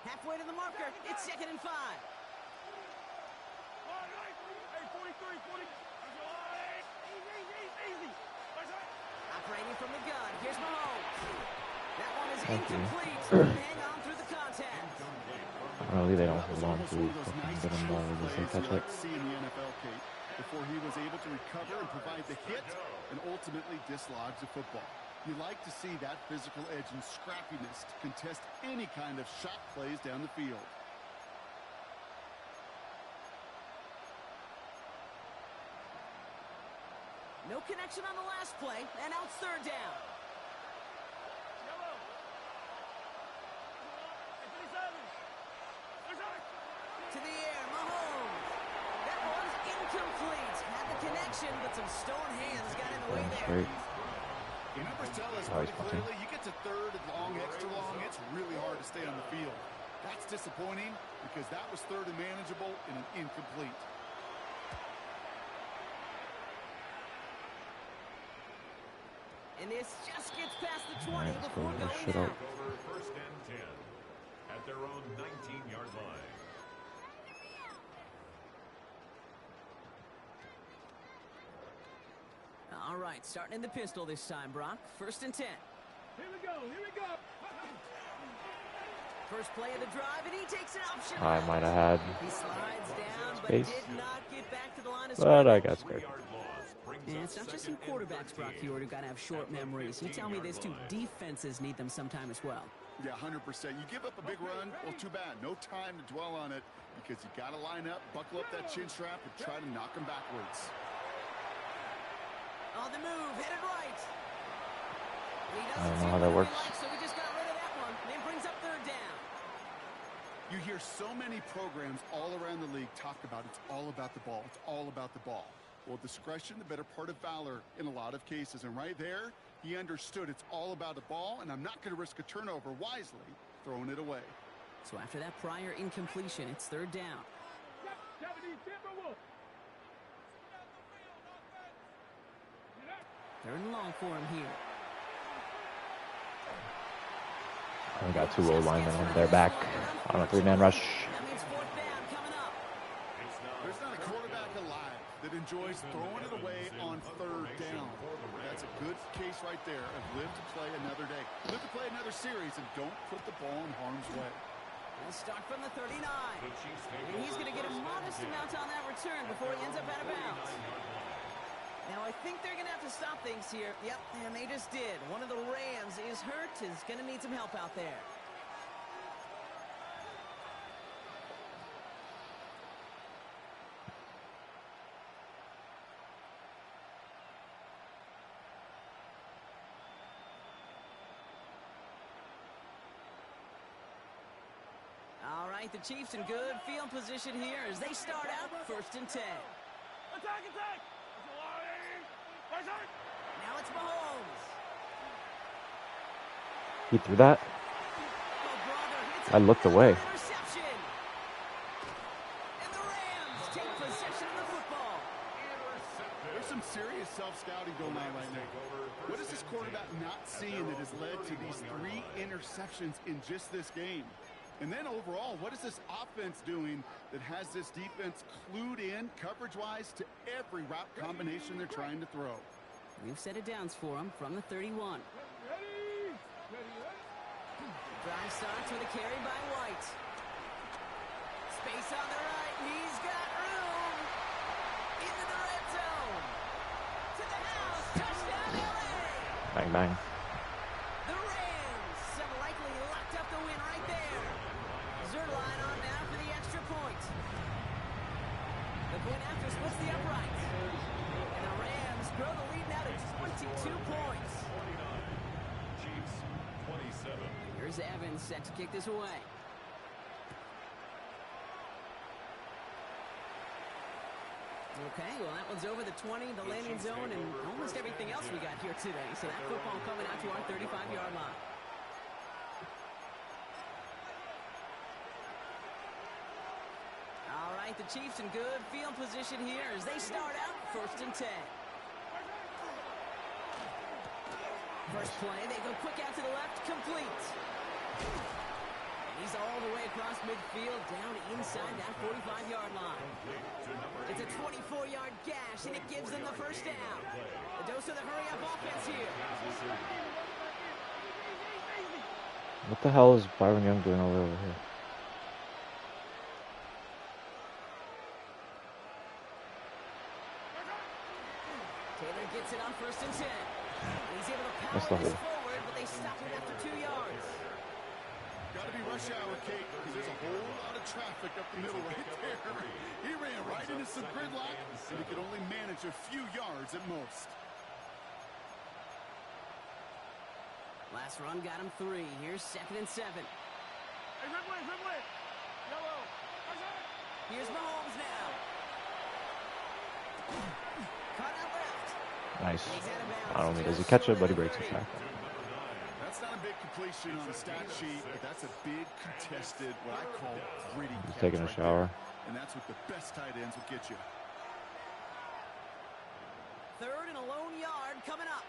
Halfway to the marker. It's 2nd and 5. Hey, 43, 40. Easy. Right side. Operating from the gun. Here's Mahomes. That one is Thank you. incomplete. So they hang on through the contact. Apparently they don't That was hold on almost to one of those fucking nice get them ball. shield They just plays touch you it. like to see in the NFL, Kate, before he was able to recover and provide the hit and ultimately dislodge the football. You like to see that physical edge and scrappiness to contest any kind of shot plays down the field. No connection on the last play, and now it's 3rd down. Yellow. Hey, 37. Right side. To the air, Mahomes. That one's incomplete. Had the connection, but some stone hands got in the way there. Straight. Your numbers tell us Oh, he's pretty punting. clearly, you get to 3rd and long, extra long, it's really hard to stay on the field. That's disappointing because that was 3rd and manageable and an incomplete. And this just gets past the 20 Let's before go this going shit out. up. Over 1st and 10. At their own 19-yard line. All right, starting in the pistol this time, Brock. 1st and 10. Here we go. First play of the drive, and he takes an option. I might have had He slides down, but space. did not get back to the line of But I scrimmage. got scared. 3-yard loss. Brings And up it's not just some 2nd and quarterbacks, Brock 13. Hewitt, who got to have short memories. You tell me these two defenses need them sometime as well. Yeah, 100%. You give up a big run, well, too bad. No time to dwell on it because you got to line up, buckle up that chin strap, and try to knock them backwards. On the move, hit it right. He I doesn't don't see know how that what he works. likes, so he just got rid of that one. And it brings up 3rd down. You hear so many programs all around the league talk about it's all about the ball. It's all about the ball. Well, discretion, the better part of valor in a lot of cases. And right there, he understood it's all about the ball, and I'm not going to risk a turnover wisely, throwing it away. So after that prior incompletion, it's 3rd down. 70, Timberwolves. 3rd and long for him here. We got 2 old linemen on their back on a 3-man rush. That means 4th down coming up. There's not a quarterback alive that enjoys throwing it away on 3rd down. That's a good case right there of live to play another day. Live to play another series, and don't put the ball in harm's way. We'll start from the 39. The Chiefs take And he's going to get a modest amount on that return before he ends up out of bounds. Now, I think they're going to have to stop things here. Yep, and they just did. One of the Rams is hurt, is going to need some help out there. All right, the Chiefs in good field position here as they start out 1st and 10. Attack. Right side. Now it's Mahomes. He threw that. Oh, brother, it's I looked away. another interception. serious self-scouting going on right now. What is this quarterback not seeing that has led to these 3 interceptions in just this game? And then overall, what is this offense doing that has this defense clued in coverage-wise to every route combination they're trying to throw? We've set it downs for him from the 31. Drive starts with a carry by White. Space on the right. He's got room. Into the red zone. To the house. Touchdown, LA. Bang, bang. The Rams have likely locked up the win right there. Zerline on now for the extra point. The point after splits the upright. And the Rams grow the lead now to 22 points. 49. Chiefs 27. Here's Evans set to kick this away. Okay, well, that one's over the 20, the landing zone, and almost everything else we got here today. So that football coming out to our 35-yard line. All right, the Chiefs in good field position here as they start out 1st and 10. First play, they go quick out to the left, complete. And he's all the way across midfield, down inside that 45-yard line. It's a 24-yard gash, and it gives them the first down. The dose of the hurry-up offense here. What the hell is Byron Young doing over here? Taylor gets it on 1st and 10. He's able to That's power the this hole. forward, but they stop him after 2 yards. Got to be rush hour, Kate, because there's a whole lot of traffic up the middle right there. He ran right into some gridlock, and he could only manage a few yards at most. Last run got him 3. Here's 2nd and 7. Hey, Ridley, Ridley. Yellow. Here's Mahomes now. Cut out left. Nice. He's out of bounds. Not only does he catch it, but he breaks his tackle. That's not a big completion on the stat sheet, but that's a big contested, what I call gritty He's catch taking a right shower. there. And that's what the best tight ends will get you. 3rd and a lone yard coming up.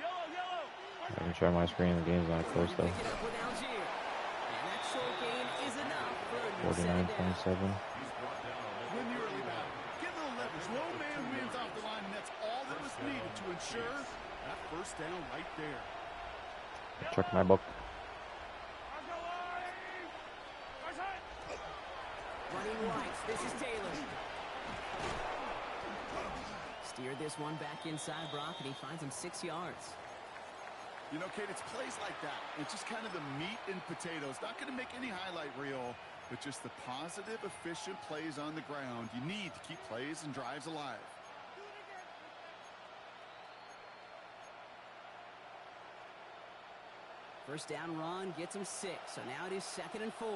Yellow, yellow. I can share my screen. The game's not close though. Pick it up with Algier. And that short gain is enough for a 49-27. Win the early battle. Get a little leverage. Low man wins off the line, and that's all that was needed to ensure that first down right there. Check my book. Running right. This is Taylor. Steered this one back inside Brock, and he finds him 6 yards. You know, Kate, it's plays like that. It's just kind of the meat and potatoes. Not going to make any highlight reel, but just the positive, efficient plays on the ground. You need to keep plays and drives alive. First down run gets him 6. So now it is 2nd and 4.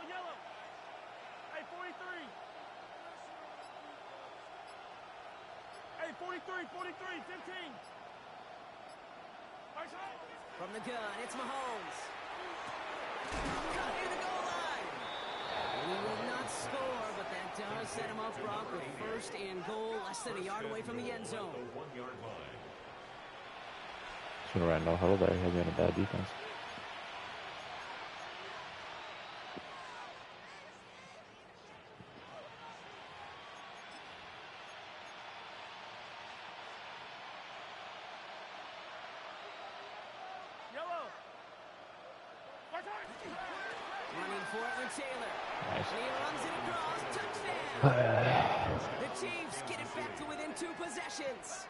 Yellow. Hey, 43. Hey, 43, 15. From the gun, it's Mahomes. Cut near the goal line. And he will not score, but that does set him up, Brock, with 1st and goal, less than a yard away from the end zone. Should have ran no huddle there. He had me in a bad defense. Running for it with Taylor. Nice. And he runs it across. Touchdown. The Chiefs get it back to within 2 possessions.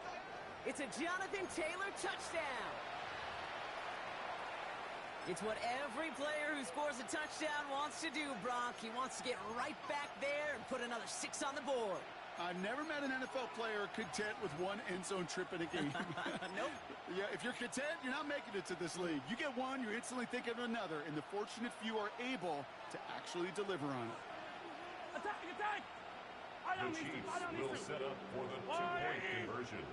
It's a Jonathan Taylor touchdown. It's what every player who scores a touchdown wants to do, Brock. He wants to get right back there and put another 6 on the board. I've never met an NFL player content with 1 end zone trip in a game. Nope. Yeah, if you're content, you're not making it to this league. You get one, you're instantly thinking of another, and the fortunate few are able to actually deliver on it. Attack! The Chiefs will set up for the two-point conversion.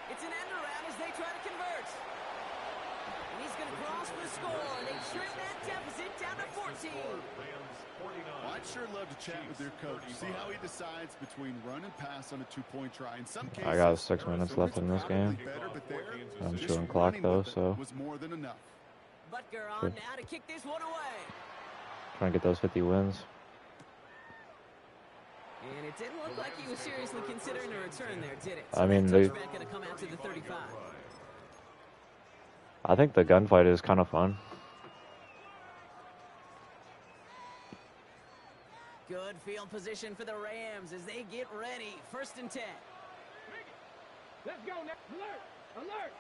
It's an end around as they try to convert. And he's going to cross for the score, and they shrink that deficit down to 14. Well, I'd sure love to chat with your coach. See how he decides between run and pass on a two-point try. In some cases, I got 6 minutes left in this game. better, but there, I'm just shooting clock running though, with it so was more than enough. Butker on now to kick this one away. trying to get those 50 wins. And it didn't look like he was seriously considering a return there, did it? I mean, they they. going to come out to the 35. I think the gunfight is kind of fun. Good field position for the Rams as they get ready. 1st and 10. Let's go now. Alert! Alert!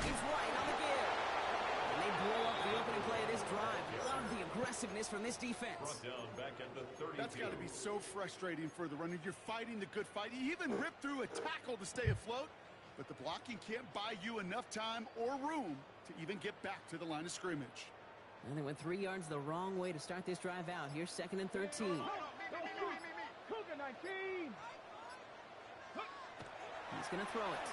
He's right on the give. And they blow up the opening play of this drive. Love the aggressiveness from this defense. Down back at the 32. That's got to be so frustrating for the runner. You're fighting the good fight. You even rip through a tackle to stay afloat, but the blocking can't buy you enough time or room to even get back to the line of scrimmage. And they went 3 yards the wrong way to start this drive out. Here's 2nd and 13. Cougar 19. He's going to throw it.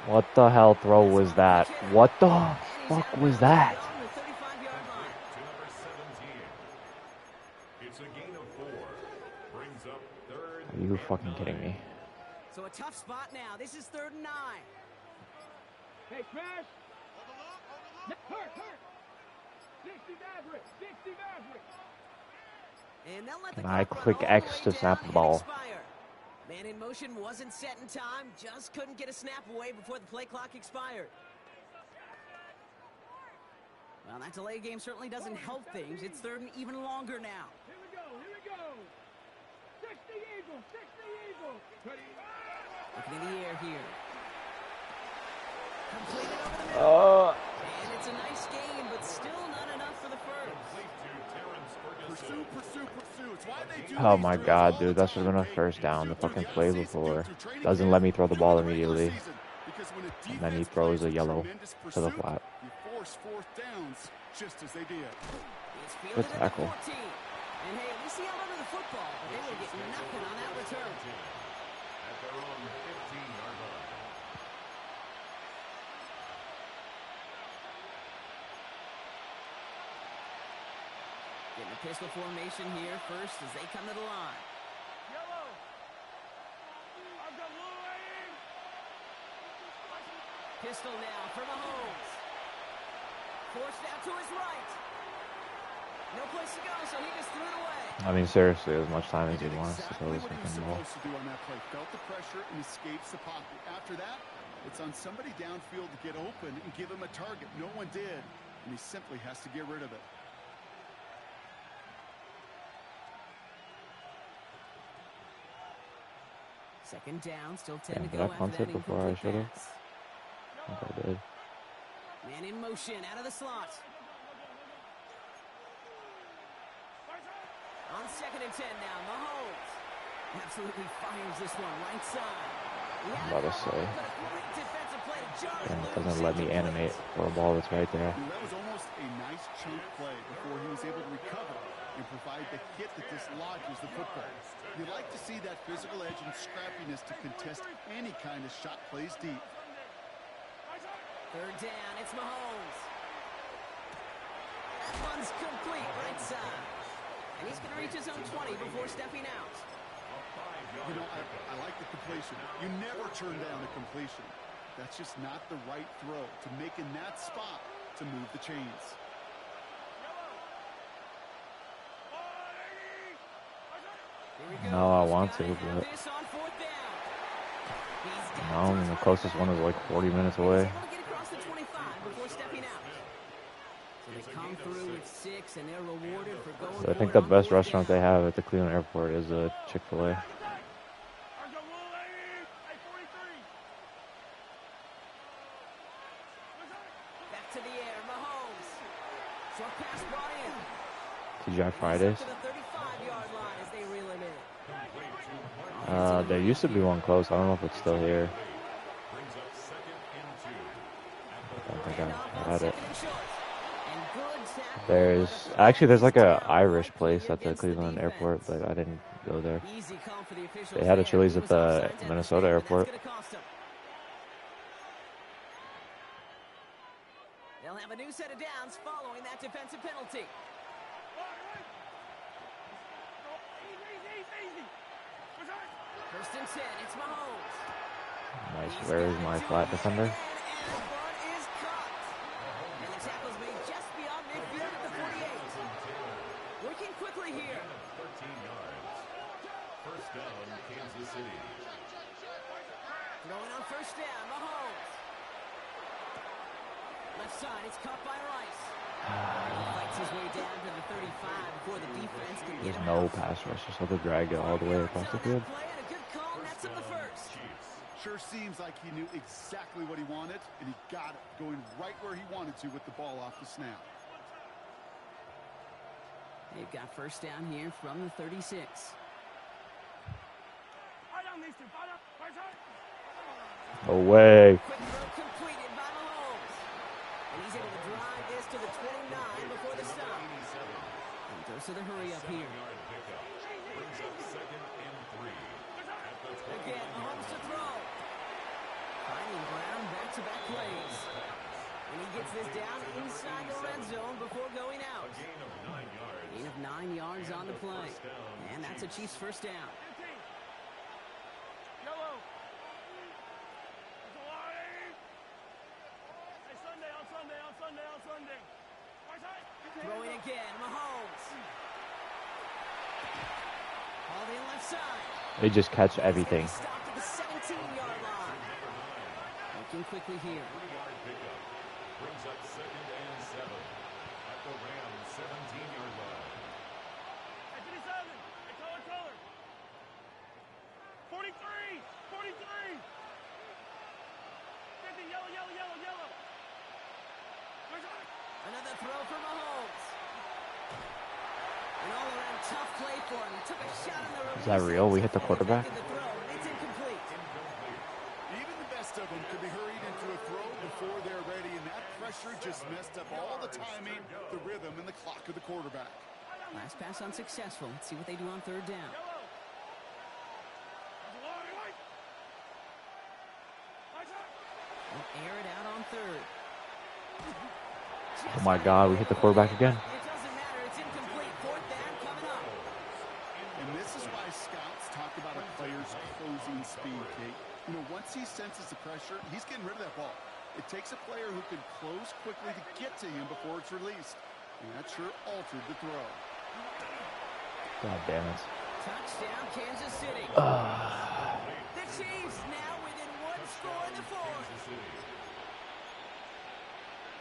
What the hell throw was that? What the fuck was that? On the 35-yard line. To number 17. It's a gain of 4. Brings up 3rd. Are you fucking kidding me? So a tough spot now. This is 3rd and 9. Hey, Crash. Hurt. 60 Maverick. 60 Maverick. And they'll let the And I clock click run all the X way to down snap the and ball. expire. Man in motion wasn't set in time. Just couldn't get a snap away before the play clock expired. Well, that delay game certainly doesn't help things. It's 3rd and even longer now. Here we go. 60 Eagles. 60 Eagles. Looking in the air here. Completed over the middle. And it's a nice gain, but still not enough for the first. Pursue. It's why they do Oh these my drills god, all dude, the that should have been a time, first down the Through fucking the play offseason, before. through training Doesn't camp, let me throw the ball through the regular immediately. season. Because when a And then he defense throws plays a yellow tremendous to the pursuit, flat. you force 4th downs just as they did. It's fielded Good at the tackle. 14. And hey, we see out under the football, but they will get nothing on that return. At their own 15-yard line. Getting a pistol formation here first as they come to the line. Yellow. I've got Louis. Pistol now for Mahomes. Forced out to his right. No place to go, so he just threw it away. I mean, seriously, as much time as he Did wants to exactly throw this what he was fucking ball. supposed to do on that play. Felt the pressure and escapes the pocket. After that, it's on somebody downfield to get open and give him a target. No one did, and he simply has to get rid of it. Second down, still 10 Damn, to did go I after punt that it before I incomplete should've? pass. I think I did. Man in motion, out of the slot. On 2nd and 10 now, Mahomes absolutely fires this one right side. I'm about to say. But a great defensive play to jar it And it loose. doesn't let me animate for a ball that's right there. That was almost a nice chunk play before he was able to recover and provide the hit that dislodges the football. You like to see that physical edge and scrappiness to contest any kind of shot plays deep. 3rd down, it's Mahomes. That one's complete right side. And he's going to reach his own 20 before stepping out. You know, I like the completion. You never turn down a completion. That's just not the right throw to make in that spot to move the chains. No, I want to, but no, and the closest one is like 40 minutes away. So I think the best restaurant they have at the Cleveland Airport is a Chick-fil-A. Back to the air, Mahomes. Short pass brought in. TGI Fridays. To the 35-yard line as they reel him in. There used to be one close. I don't know if it's still here. I don't think I had it. There's like a Irish place at the Cleveland airport, but I didn't go there. Easy call for the officials. They had a there. Chili's He at was the offsides Minnesota and that's airport. gonna cost 'em. They'll have a new set of downs following that defensive penalty. First and 10, it's Mahomes. Nice. Where is my flat defender? And the bunt is caught. And the tackle's made just beyond midfield at the 48. Working quickly here. 13 yards. First down, Kansas City. Throwing on first down, Mahomes. Left side, it's caught by Rice. He fights his way down to the 35 before the defense can get There's him no out. pass rush. Just let it drag it all the way across the field. Play and a good call, nets him the first. Sure seems like he knew exactly what he wanted, and he got it, going right where he wanted to with the ball off the snap. They've got first down here from the 36. No way. Quick throw completed by Mahomes. And he's able to drive this to the 29 before the stop. And goes to the hurry up here. Brings up second and 3. At the 20. Again, Mahomes to throw. Finding ground, back-to-back plays. And he gets this down inside the red zone before going out. Gain of 9 yards. Gain of 9 yards on the play. And that's a Chiefs first down. Throwing again, Mahomes. All in left side. They just catch everything. Stopped at the 17-yard line. Looking quickly here. 3-yard pickup. Brings up second and 7. At the Rams 17-yard line. 43! 50, yellow. Another throw for Mahomes. An all-around tough play for him. He took a shot on the release. Is that real? We hit the quarterback? The throw. It's incomplete. Even the best of them could be hurried into a throw before they're ready, and that pressure just messed up all the timing, the rhythm, and the clock of the quarterback. Last pass unsuccessful. Let's see what they do on third down. They'll air it out on third. Oh my God, we hit the quarterback again. It doesn't matter. It's incomplete. Fourth down coming up. And this is why scouts talk about a player's closing speed, Kate. You know, once he senses the pressure, he's getting rid of that ball. It takes a player who can close quickly to get to him before it's released. And that sure altered the throw. God damn it. Touchdown, Kansas City. The Chiefs now within one score in the fourth.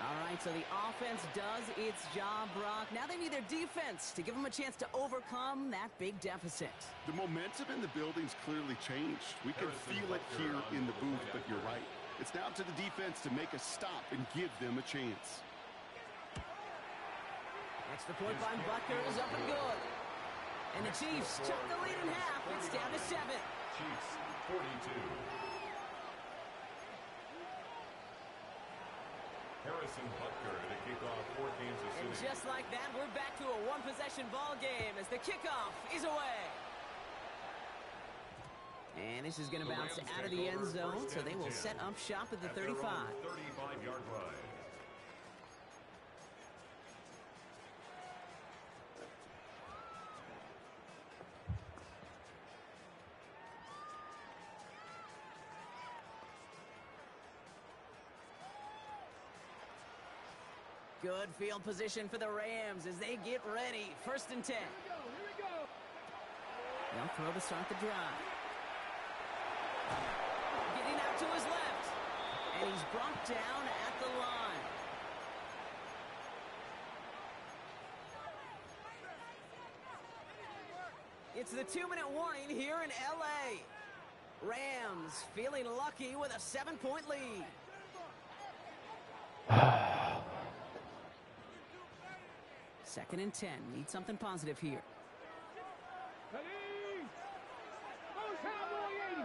All right, so the offense does its job, Brock. Now they need their defense to give them a chance to overcome that big deficit. The momentum in the building's clearly changed. We can feel it here in the booth, but you're right. It's now to the defense to make a stop and give them a chance. Extra point by Butker is up and good. And the Chiefs took the lead in half. It's down to 7. Chiefs 42. Harrison Butker to kick off for Kansas And City. just like that, we're back to a one-possession ball game as the kickoff is away. And this is going to bounce out of the end zone, so they will set up shop at the 35. 35-yard line. Good field position for the Rams as they get ready. First and 10. Here we go. They'll throw to start the drive. Getting out to his left. And he's brought down at the line. It's the 2-minute warning here in L.A. Rams feeling lucky with a 7-point lead. Second and 10. Need something positive here. Ready? Go, Cowboy!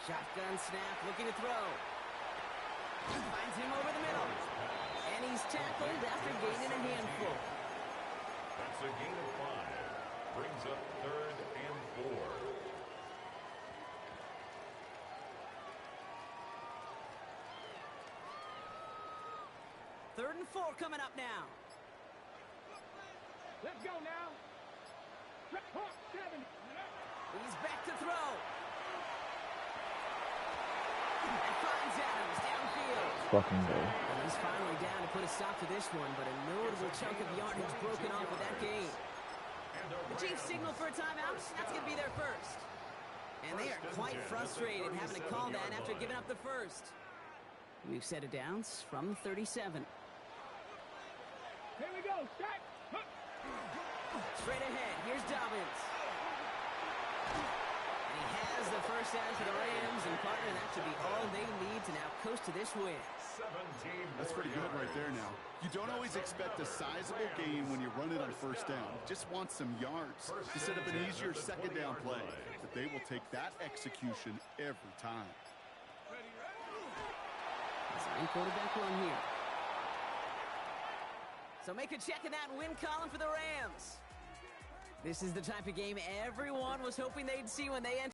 Shotgun snap, looking to throw. Finds him over the middle. And And he's tackled after gaining a handful. That's a gain of 5. Brings up 3rd and 4. Third and 4 coming up now. Let's go now. 7. He's back to throw. And finds Adams downfield. Fucking go. And he's finally down to put a stop to this one, but a notable chunk of yardage broken off with that gain. The Chiefs signal for a timeout. That's going to be their first. And they are quite frustrated having to call that after giving up the first. We've set it down from 37. Here we go. Strike. Straight ahead. Here's Dobbins. And he has the first down for the Rams, and partner, that should be all they need to now coast to this win. 17. That's pretty good right there now. You don't always expect a sizable gain when you run it on first down. Just want some yards to set up an easier second down play. But they will take that execution every time. Design quarterback run here. So make a check in that win column for the Rams. This is the type of game everyone was hoping they'd see when they entered.